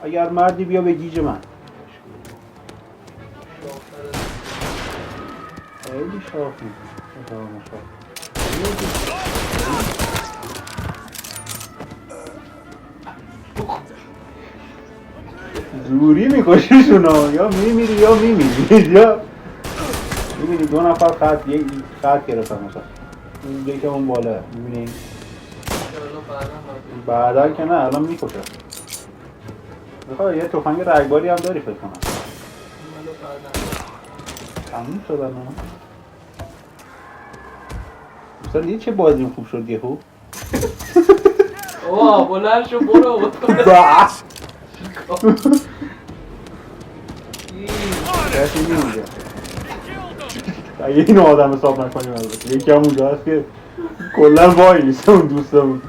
اگر مردی بیا به گیج من خیلی شاخی زوری میکشیشونا یا میمیری یا میمیری یا میبینی 2 نفر خط یک خط گرفتن مثلا اون یکی اون بالا میبینی بعدا که نه الان میکشه بخواه یه تفنگ رگباری هم داری فکر کنم تموم شد الان مثلا دیگه چه بازیم خوب شد یه خوب اوه بلند شو برو کسی نیونجا اگه اینو آدم حساب نکنیم البته یکی هم اونجا هست که کلن وای نیسته اون دوستمون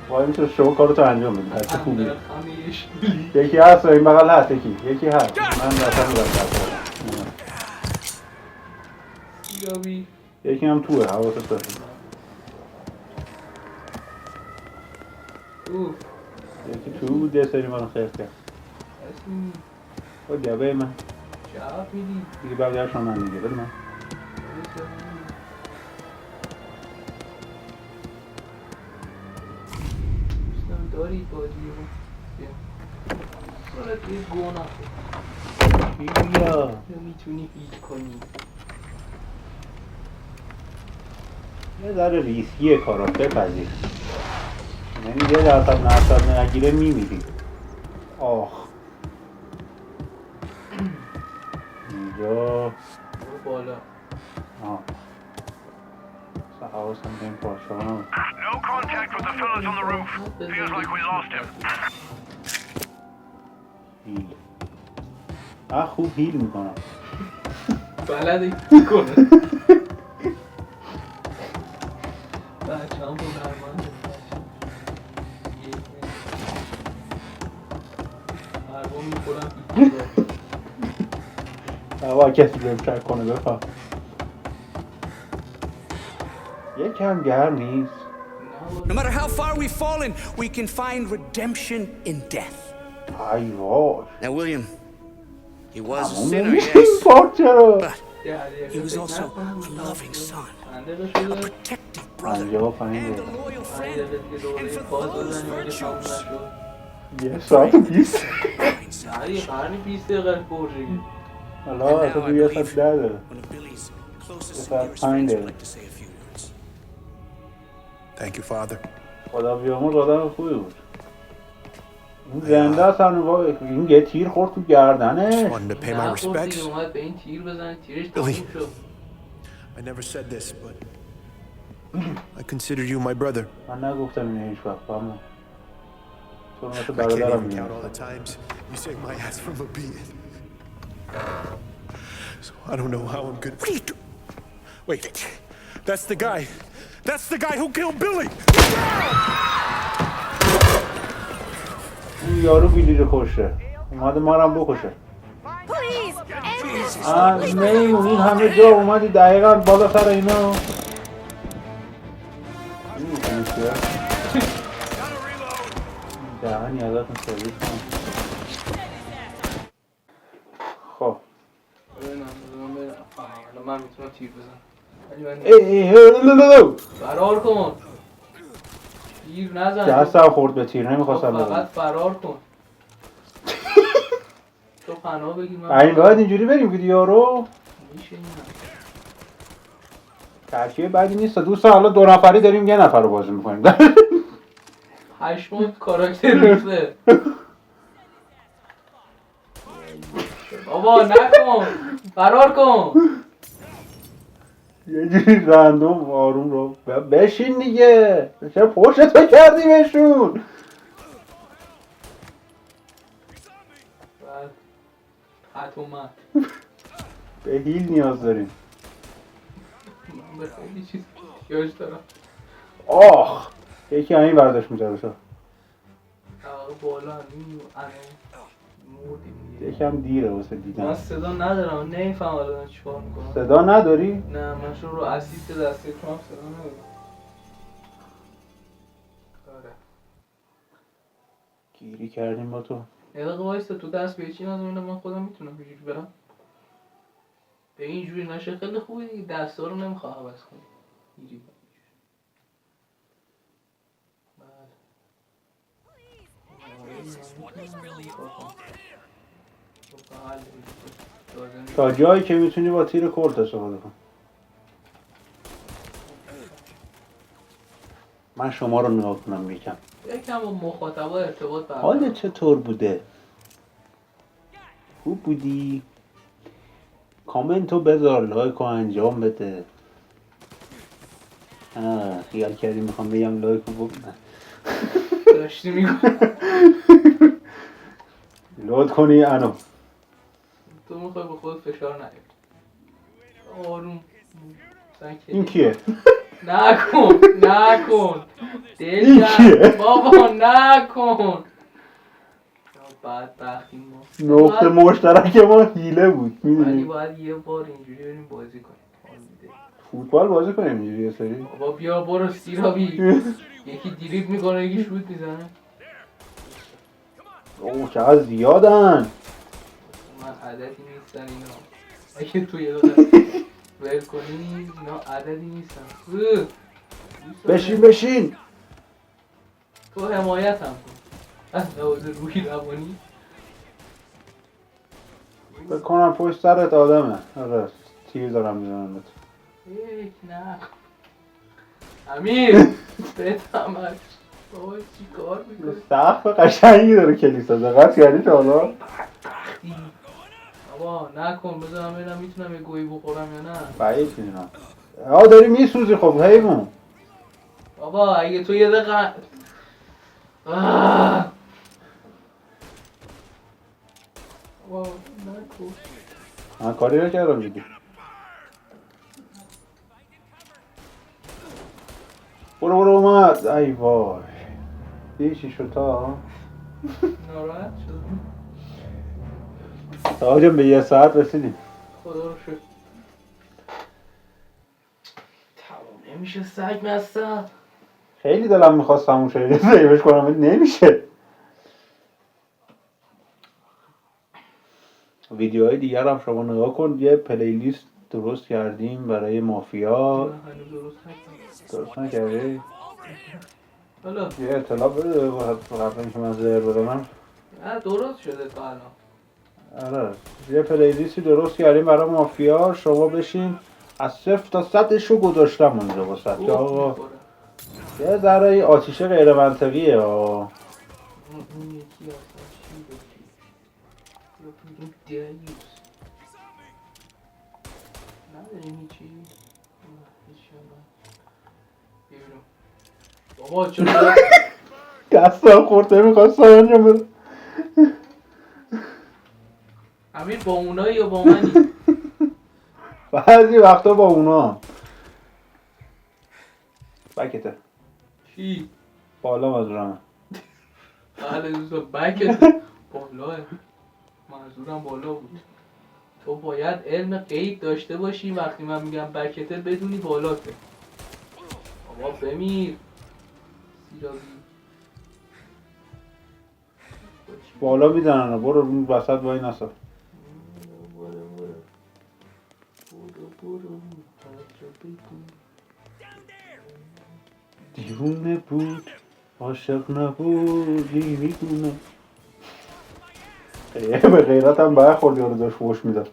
وای میشه شما کارو انجام بدیم هسته خوبی یکی هست این بغل هست یکی هست من رسم یکی هم توه حواست باشه یکی تو بود یه سری منو خیلی کرد با گبه من جواب میدی دیگه بقیه‌اش هم من دیگه بده من داری بازی رو صورت یه گوه نخور. بیا میتونی هیچ کنی. یه ذره ریسکیه کارا بپذیر. یعنی 1% نگیره میمیری. آخ اینجا برو بالا. آه حواسم به این پاشا No contact with the fellas on the roof. Feels like we lost him. هیل خوب هیل میکنم بلده کنه. بچه هم بود هرمانده هرمان میخورم هوا کسی بهم چک کنه بفهم یکم گرم نیست. No matter how far we've fallen, we can find redemption in death. ای وای Now, William, he was a همون sinner, نمیشه yes, این پارت چرا but he was also a loving son, a protective brother, اینجا پایین and a بود. loyal friend. And for those virtues, یه ساعت و 20 هری قرنی 20 دقیقه پرشگی. حالا and اصلا now I تو یه believe ساعت 10 داره one of Billy's closest If and I dearest find friends it. would like to say a few words. Thank you, Father. خدا بیامرز آدم خوبی بود. این زنده است این یه تیر خورد تو گردنش. Wanted to pay my نه respects. خورد اومد به این تیر بزنه تیرش تموم شد. I never said this, but I considered you my brother. من نگفتم اینو هیچ وقت اما تو مثل I can't برادرم even می‌بینی. count all the times you saved my ass from a beating. So I don't know how I'm good. What are you doing? Wait, that's the guy. That's the guy who killed Billy. این یارو بیلی رو کشه اومده ما رو هم بکشه. نیمون این همه جا اومدی دقیقا بالا سر اینا. دهنی ازتون سرویس کنم. خب من میتونم تیر بزنم. فرار کن. تیر نزن. دستم خورد به تیر نمیخواستم فقط بزنم. فرار کن. تو پناه بگیر من. این باید اینجوری بریم ویدیو رو. میشه این ترکیب بعدی نیست. دوستان حالا 2 نفری داریم 1 نفر رو بازی میکنیم. 8 مود کاراکتر ریخته. بابا نکن. فرار کن. یه جوری رندوم آروم رو بشین دیگه. چرا پشتو کردی بهشون؟ حتما به هیل نیاز داریم. من به خیلی چیز یاش دارم. آخ یکی همین برداشت میتاره شد. بالا همین مردیم. یکم دیره واسه من دیدن. صدا ندارم نمیفهم الان چیکار میکنم. صدا نداری؟ نه من شو رو اسید دستی کنم صدا ندارم. آره گیری کردیم با تو. یه دقیقه وایستا تو دست به چی نزدم من خودم میتونم اینجوری برم. به اینجوری نشه خیلی خوبه دیگه دستا رو نمیخواه عوض کنی. اینجوری. تا جایی که میتونی با تیر کورت استفاده کن. من شما رو نگاه کنم یکم. یکم با مخاطبا ارتباط برقرار. حالت چطور بوده؟ خوب بودی؟ کامنتو بذار، لایک و انجام بده. خیال کردی میخوام بگم لایک رو بکنم. داشتی میگم لود کنی انو. تو میخوای به خود فشار نیاری. آروم. این کیه؟ نکن این کیه؟ بابا نکن. بدبختی ما نقطه مشترک ما هیله بود. ولی باید یه بار اینجوری بریم بازی کنیم. فوتبال بازی کنیم اینجوری یه سری. بابا بیا برو سیرابی. یکی دریبل میکنه یکی شوت میزنه. اوه چقدر زیادن. من عددی نیستن اینا. اگه تو یه دقیقه ول کنی اینا عددی نیستن. بشین. تو حمایت هم کن از لحاظ روحی روانی. بکنم پشت سرت آدمه. آره تیر دارم میزنم. یک نه امیر بتمش بابا چی کار میکنی؟ سقف قشنگی داره کلیسا. دقت کردی تا حالا؟ بابا نکن بذارم ببینم میتونم یه گویی بخورم یا نه. بعید میدونم. داری میسوزی خب حیوان. بابا اگه تو یه دقیقه بابا نکن. من کاری رو کردم دیگه. برو اومد. ای وای دیگه چی شد تا؟ ناراحت شدم. آجم به 1 ساعت رسیدیم. خدا رو شکر. تمام نمیشه سگ مستم. خیلی دلم میخواست همون شده سیوش کنم ولی نمیشه. ویدیوهای دیگر هم شما نگاه کن. یه پلیلیست درست کردیم برای مافیا. درست نکردی؟ حالا یه اطلاع بده قبل اینکه من زهر بدم. نه درست شده تا الان. آره یه پلیلیستی درست کردیم برای مافیا. شما بشین از 0 تا 100 رو گذاشتم اونجا واسه که آقا یه ذره آتیشه غیر منطقیه. اون یکی اصلا چی بکی این دیوز نداریم هیچی هیچی ببینم بابا چون دستم خورده میخواست انجام بده. امیر با اونایی یا با منی؟ بعضی وقتا با اونا. بکته چی؟ بالا مزرمه. بله دوستا بکته بالاه منظورم بالا بود. تو باید علم غیب داشته باشی وقتی من میگم بکته بدونی بالاته. بابا بمیر سیرابی بالا میزنن. برو اون وسط وای نسا. دیوونه بود عاشق نبود دیوونه. به غیرت هم باید خوردی رو داشت فوش میداد.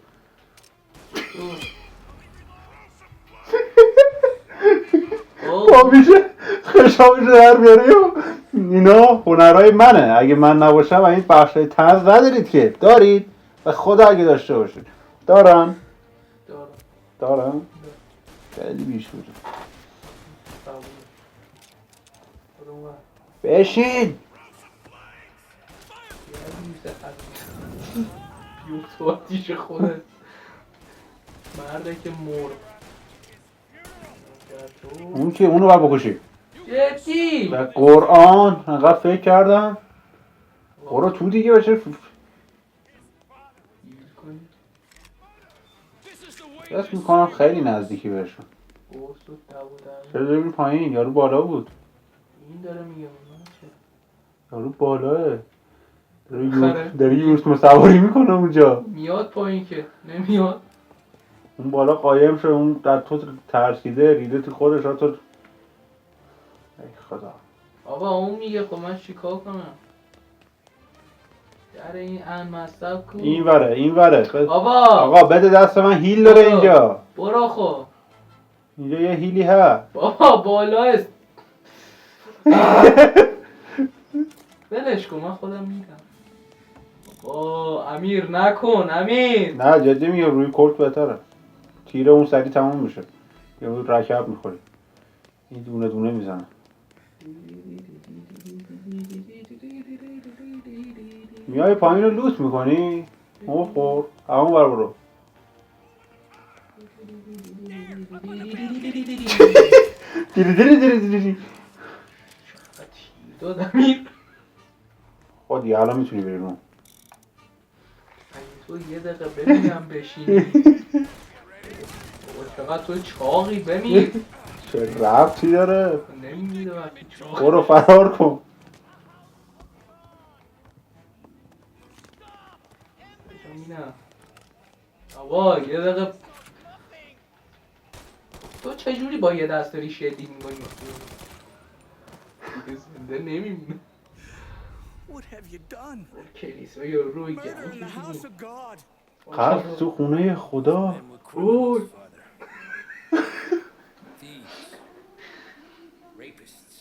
خب میشه خشامش در بیاری و اینا هنرهای منه. اگه من نباشم این بخشای طنز ندارید که دارید و خدا اگه داشته باشید. دارم خیلی بیشوره. بشین بیوت آتیش خودت مرده که مرد اون که اونو باید بکشی. جدی به قرآن انقدر فکر کردم. برو تو دیگه بشه. دست میکنم خیلی نزدیکی بهشون. چرا ببین پایین یارو بالا بود. این داره میگه یارو بالاه. داری یورت مسواری میکنه اونجا. میاد پایین که نمیاد. اون بالا قایم شد. اون در تو ترسیده ریده تو خودش. ای خدا. بابا اون میگه خب من چیکار کنم؟ در این ان مصرف کن. این وره بابا آقا بده دست من. هیل داره اینجا. برو خب اینجا یه هیلی هست. بابا بالا است. بلش کن من خودم میگم. امیر نکن امیر. نه جدی میگم روی کورت بهتره. تیر اون سری تموم میشه. یه روی رکب میخوری. این دونه دونه میزنه. میای پایین رو لوت میکنی؟ خور همون بر برو. دیری داد امیر. دیگه الان میتونی بری رو. تو یه دقیقه ببینم بشینی. چقدر تو چاقی بمیر. چه ربطی داره؟ نمیده وقتی چاقی. برو فرار کن. بابا یه دقیقه تو چجوری با یه دست داری شلیک میکنی؟ زنده نمیمونه. What have you done? کلیسا یا روی Murder in the house of God. قفل تو خونه خدا. اوه Thieves, rapists,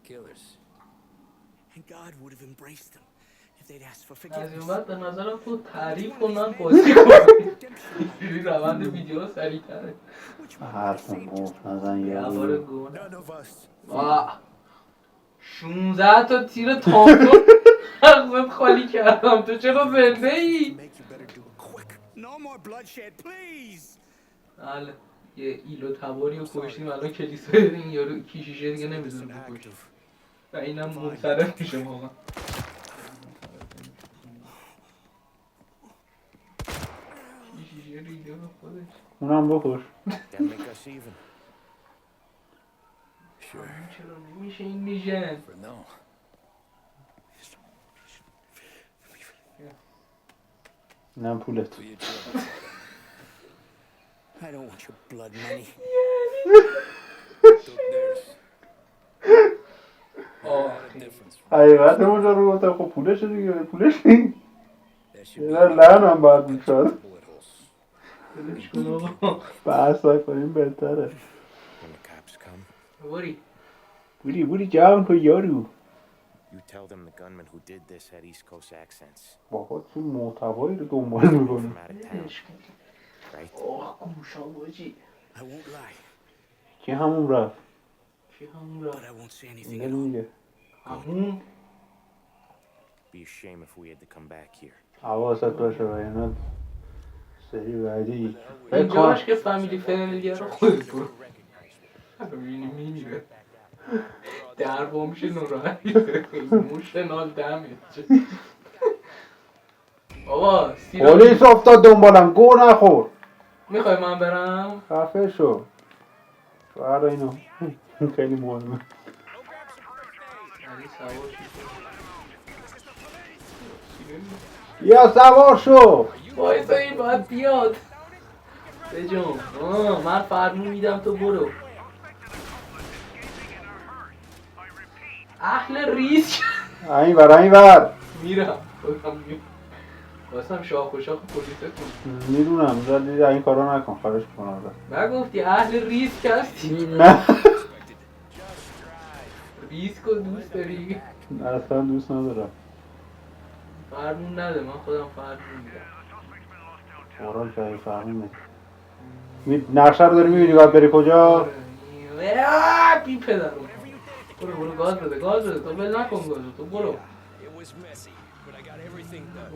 killers. And God would have embraced them if they'd asked for از این forgiveness. بعد به نظرم تو تعریف کن من بازی کنم. اینجوری روند ویدیو سریع تره. حرف مفت نزن یوار یا گونه None of us. 16 تا تیر تامتون مغزت خالی کردم. تو چرا زنده ای؟ Make you better do it quick. No more bloodshed, please! بله یه ایلو تباری رو کشتیم الان کلیسای این یارو کیشیشه دیگه نمیدونه بکشیم و اینم منصرف میشه واقعا. کیشیشه ریده به خودش. اونم بکش. That make us even. چرا نمیشه این میشن؟ For no. اینم پولت. For your trouble. I don't want your blood money. Took theirs. آه The difference. حقیقت اونجا رو گفتم خب پولش دیگه پولش این. That should یه be در لعن هم باید میشد. bullet holes. دلش کن آقا. بحث کنیم بهتره. When the cops come, باری بوری جوان کو یارو. you tell them the gunman who did this had East Coast accents. بابا تو محتوایی رو دنبال میکنی. From out of town, دلش کن. right? آه گوشا باجی. I won't lie, کی همون رفت. کی همون را؟ but I won't say anything اینه at all. میگه. همون Be a shame if we had to come back here. حواست باشه و اینا سری بعدی فکر اینجاش کن که فامیلی فرندلیه رو خودت برو ببینی میمیره در بامشه نوراحیه موشنال دمیج. بابا پلیس افتاد دنبالم گو نخور. میخوای من برم؟ خفه شو. شوهر اینو خیلی مهمه. یا سوار شو. وایسا این باید بیاد بجون. من فرمون میدم تو برو. اهل ریسک این ور میرم خودم میرم. واسم شاخ و شاخ پلیستون. میدونم ولی این کارا نکن خواهش میکنم. نگفتی اهل ریسک هستی؟ نه ریسک رو دوست داری؟ اصلا دوست ندارم. فرمون نده من خودم فرمون میدم. قرآن که این فرمون نقشه رو داری میبینی باید بری کجا؟ بی پدر برو گاز بده تو بل نکن گازو تو برو. It was messy, but I got everything done.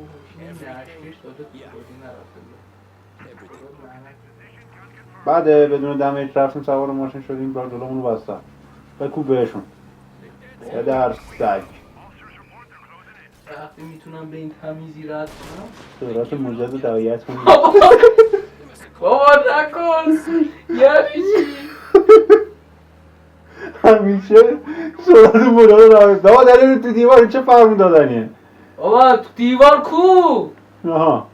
بعد بدون دمیج رفتیم سوار ماشین شدیم بار جلومون رو بستن بکوب بهشون یه در سگ وقتی میتونم به این تمیزی رد کنم صورت مجاز دویت کنیم. بابا نکن یعنی چی؟ همیشه صورت مجاز دویت. بابا داری تو دیوار چه فرمون دادنیه؟ بابا تو دیوار کو؟ آها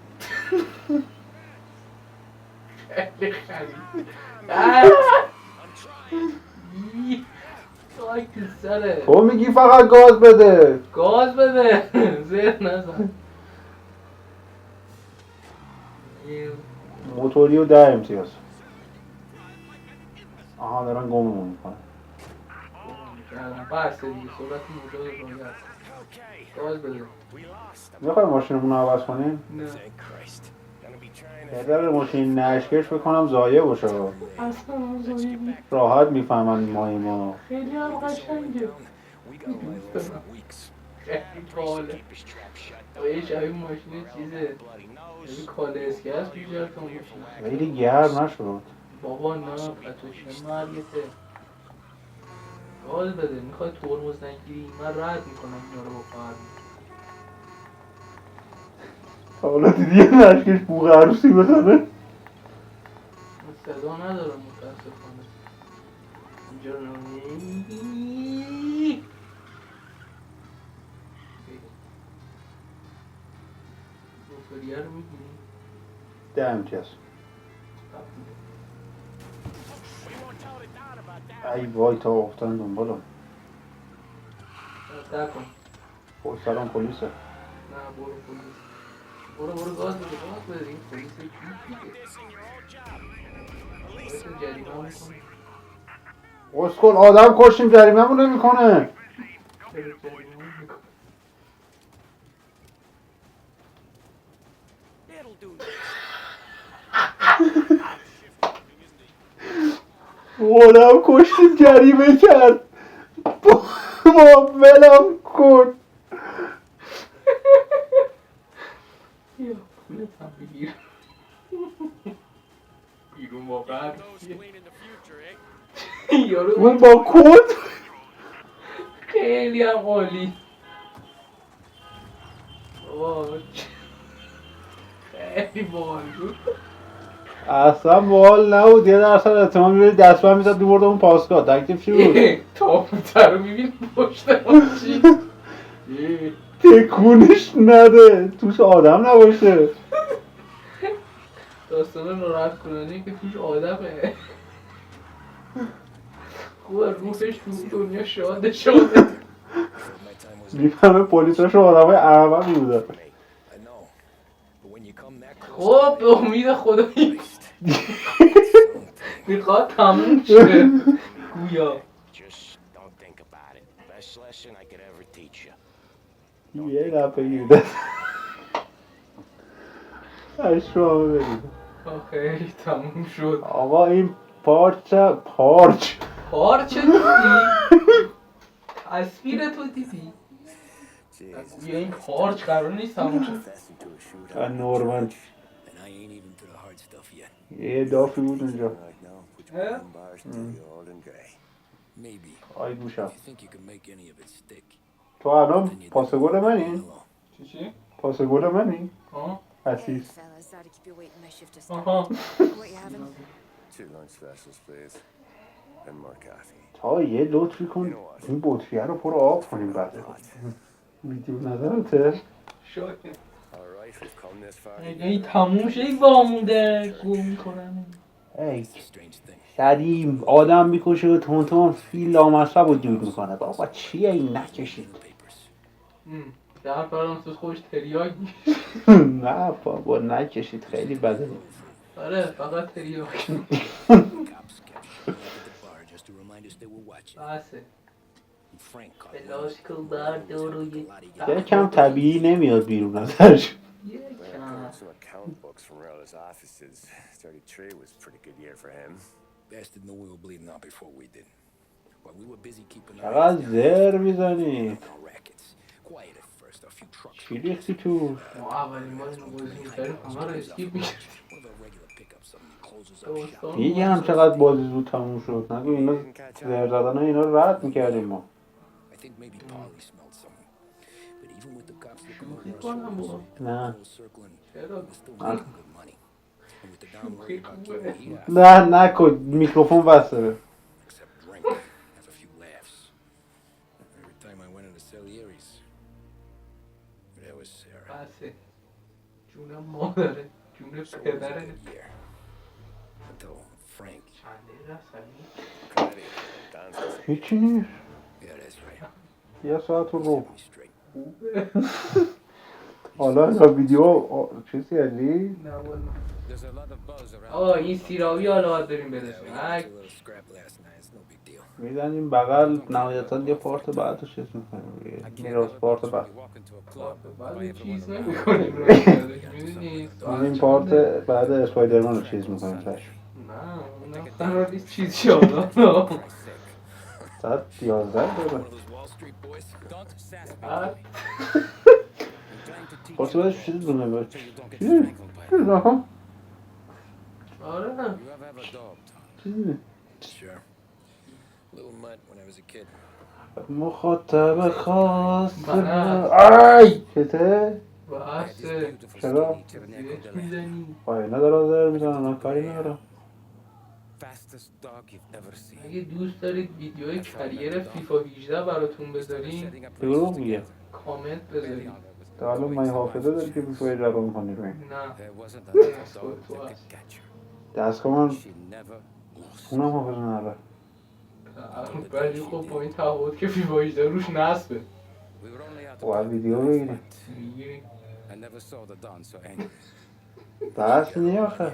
خیلی خرید خاک تو سره. تو میگی فقط گاز بده. گاز بده زیر نزن. موتوری و 10 امتیاز. آها دارن گممون میکنن. بس دیگه صورت موتور رو گاز بده. میخوای ماشینمون رو عوض کنیم؟ نه پدر ماشین نشکش بکنم زایه باشه. اصلا زایه راحت میفهمن ما خیلی هم قشنگه. دوست دارم خیلی باله. یه شبیه ماشین چیزه یه کاله اسکی هست بیجار که ماشین خیلی گرم نشد. بابا نه پتوشه مرگته. گاز بده. میخوای ترمز نگیری من رد میکنم اینا رو با فرمون. حالا دیدی یه نشکش بوغ عروسی بزنه؟ صدا ندارم متاسفانه اینجا رو موتوریه رو میگیری؟ 10 امتیاز. ای وای تا افتادن دنبالم. رد کن. خب سلام پلیسه. نه برو پلیس. برو گاز بده این پلیس دیگه جریمه هم میکنه اسکل آدم کشتیم جریمه مون نمیکنه. آدم کشتیم جریمه کرد. با ولم کن. یا پولت هم بگیر بیرون واقعا اون با کود خیلی هم عالی. خیلی باحال بود. اصلا باحال نبود. یه درصد احتمال می‌بینی دستم میزد می‌برد اون پاسگاه. تکلیف چی بود؟ تابوته رو می‌بینی پشت ماشین تکونش نده توش آدم نباشه. داستان ناراحت کننده که توش آدمه. خوبه روحش تو دنیا شاده میفهمه پلیساش آدمای احمقی بودن. خب به امید خدایی میخواد تموم شه گویا. یه دفعه گیرده اشوامه برید. خیلی تموم شد. آقا این پارچ دیدی؟ تصویر تو دیدی؟ یه این پارچ قرار نیست تموم شد. نورمال یه دافی بود اونجا. آی گوشم تو الان پاسگل منی؟ چی؟ پاسگل منی؟ حسیس آها تا یه لطفی کن این بطریه رو پر آب کنیم بعد ویدیو ندارته شاید اگه تموم شه این وامونده گم میکنم. ای سریم آدم میکشه و تون فیل لامصب رو دور میکنه. بابا چیه این نکشید. در فرانسوس خوش تریاک نه بابا نکشید خیلی بده. آره فقط تریاک بسه پلاسکو بردار و یکم طبیعی نمیاد بیرون ازش. چقدر زر میزنی. چی ریختی تو؟ ما اولین بار اینو بازی میکردیم همه رو اسکیپ میکردیم. میگم چقدر بازی زود تموم شد. نگو اینا زر زدن اینا رو رد میکردیم ما. نه نه نکن میکروفون بسته. بسه جونم مادره جون پدره هیچی نیست. یه ساعت رو حالا تا ویدیو چیزی هستی؟ نه والا این سیراوی حالا باید بریم برسیم میزنیم بغل نهایتا یه پارت بعد رو چیز میکنیم. میراز پارت بعد چیز نمیکنیم این پارت بعد اسپایدرمان رو چیز میکنیم تش. نه اونم قرار نیست چیز شد. ساعت 11 داره. پارت بعدش چیز دونه باید چیزی؟ آره چیزی؟ مخاطب خاص آی چته؟ بحثه چرا؟ پای نداره آزر میزنم من کاری ندارم. اگه دوست دارید ویدیوی کریر فیفا 18 براتون بذاریم دروغ میگه کامنت بذارید. تا الان من حافظه داری که فیفا 18 رو میکنی روی؟ نه دستگاه تو هست. دستگاه من اونم حافظه نداره. ولی خب با این تفاوت که فیفا 18 روش نصبه باید ویدیو بگیریم. میگیریم never saw the Don so angry. بحث نی آخه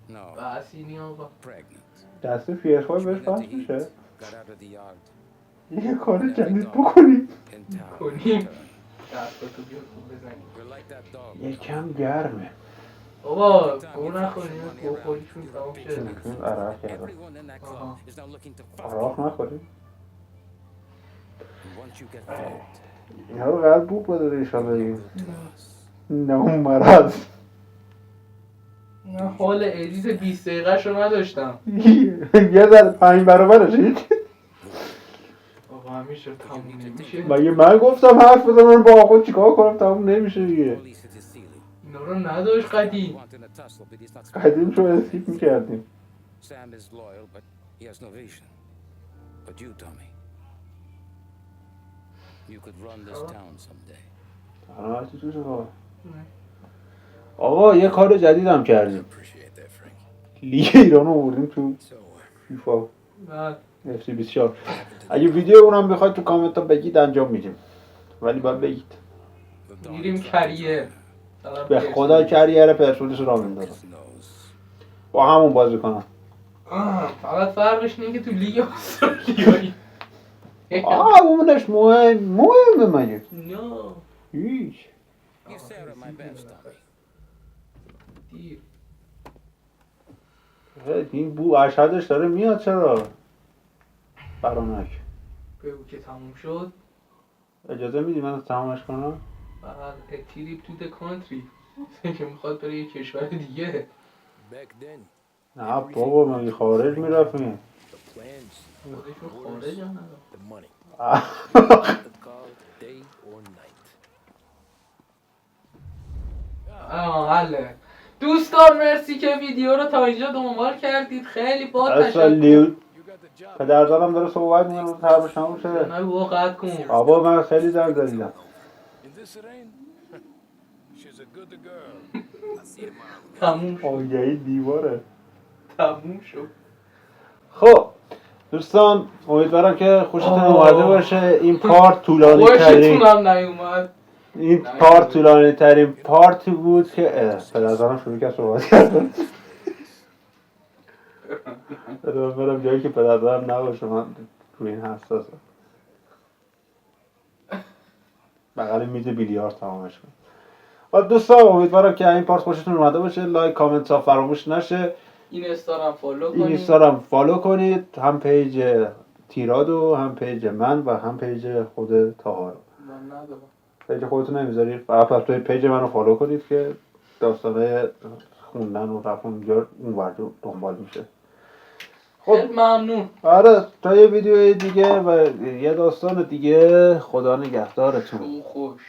No, بحثی نی آقا. pregnant. دست PS5 بهش She went بحث to eat, میشه got out of the yard. یه کار and every جدید dog بکنیم in town کنیم. returned. دستاتو بیا خوب بزنیم. You're like that dog. یکم گرمه بابا گو نخوریم گو خوریشون تمام شد. نکنیم عرق کردم Everyone in that Uh-huh. club is now looking to fuck عراق you. نخوریم And once you get fucked, اینا رو قلب بوک بده ایشالله دیگه go to us. نه اون مرض من حال ادیت 20 دقیقه شو نداشتم. یه ذره 5 برابرش هیچ آقا همیشه تموم نمیشه. مگه من گفتم حرف بزنم با خود چیکار کنم تموم نمیشه دیگه Police at his ceiling. اینا رو نداشت قدیم. Wanting a tussle, but he's not قدیم شو اسکیپ میکردیم Sam is loyal, but he has no vision. But you, Tommy, you could run this town someday. هرچی توشه آقا یه کار جدیدم کردیم Appreciate that, Frank. لیگ ایران رو آوردیم تو So, فیفا بعد FC 24 اگه ویدیو اونم بخواید تو کامنت ها بگید انجام میدیم ولی باید بگید The Don میریم is کریر. طرف به خدا کریر پرسپولیس رو میندازم knows. با همون بازی کنم فقط فرقش اینه که تو لیگ استرالیایی. اونش مهمه مگه نه هیچ You stare at my bench, Tommy. دیر. این بو اشهدش داره میاد چرا فرانک بگو که تموم شد. اجازه میدی من تمامش کنم بعد تریپ تو د کانتری که میخواد بره یه کشور دیگه. back then, نه بابا مگه خارج میرفتیم the plans, خودشون خارج هم ندارم. the money. The call, day or night. حله دوستان مرسی که ویدیو رو تا اینجا دنبال کردید. خیلی با اصلا تشکر. لیو You got the job. پدرزادم داره صحبت میکنه رو تربش نموشه نگو قطع کن. بابا من خیلی درد دیدم In this rain, she's a good girl. تموم شد. آگهی دیواره تموم شد. خب دوستان امیدوارم که خوشتون اومده باشه این پارت طولانی ترین خوشتون هم نیومد. این پارت طولانی ترین پارتی بود که پدرزادم شروع کرد صحبت کردن برم جایی که پدرزادم نباشه من روی این حساسه بغل میز بیلیارد تمامش کن و دوستان امیدوارم که این پارت خوشتون اومده باشه لایک کامنت ها فراموش نشه این استارم فالو این کنید. اینستارم فالو کنید هم پیج تیرادو هم پیج من و هم پیج خود تاهارو من ندارم. پیج خودتون نمیذارید فقط توی پیج منو فالو کنید که داستانه خوندن و رفتن اونجا اونور دنبال میشه خیلی ممنون. آره تا یه ویدیو دیگه و یه داستان دیگه خدا نگهدارتون خوش.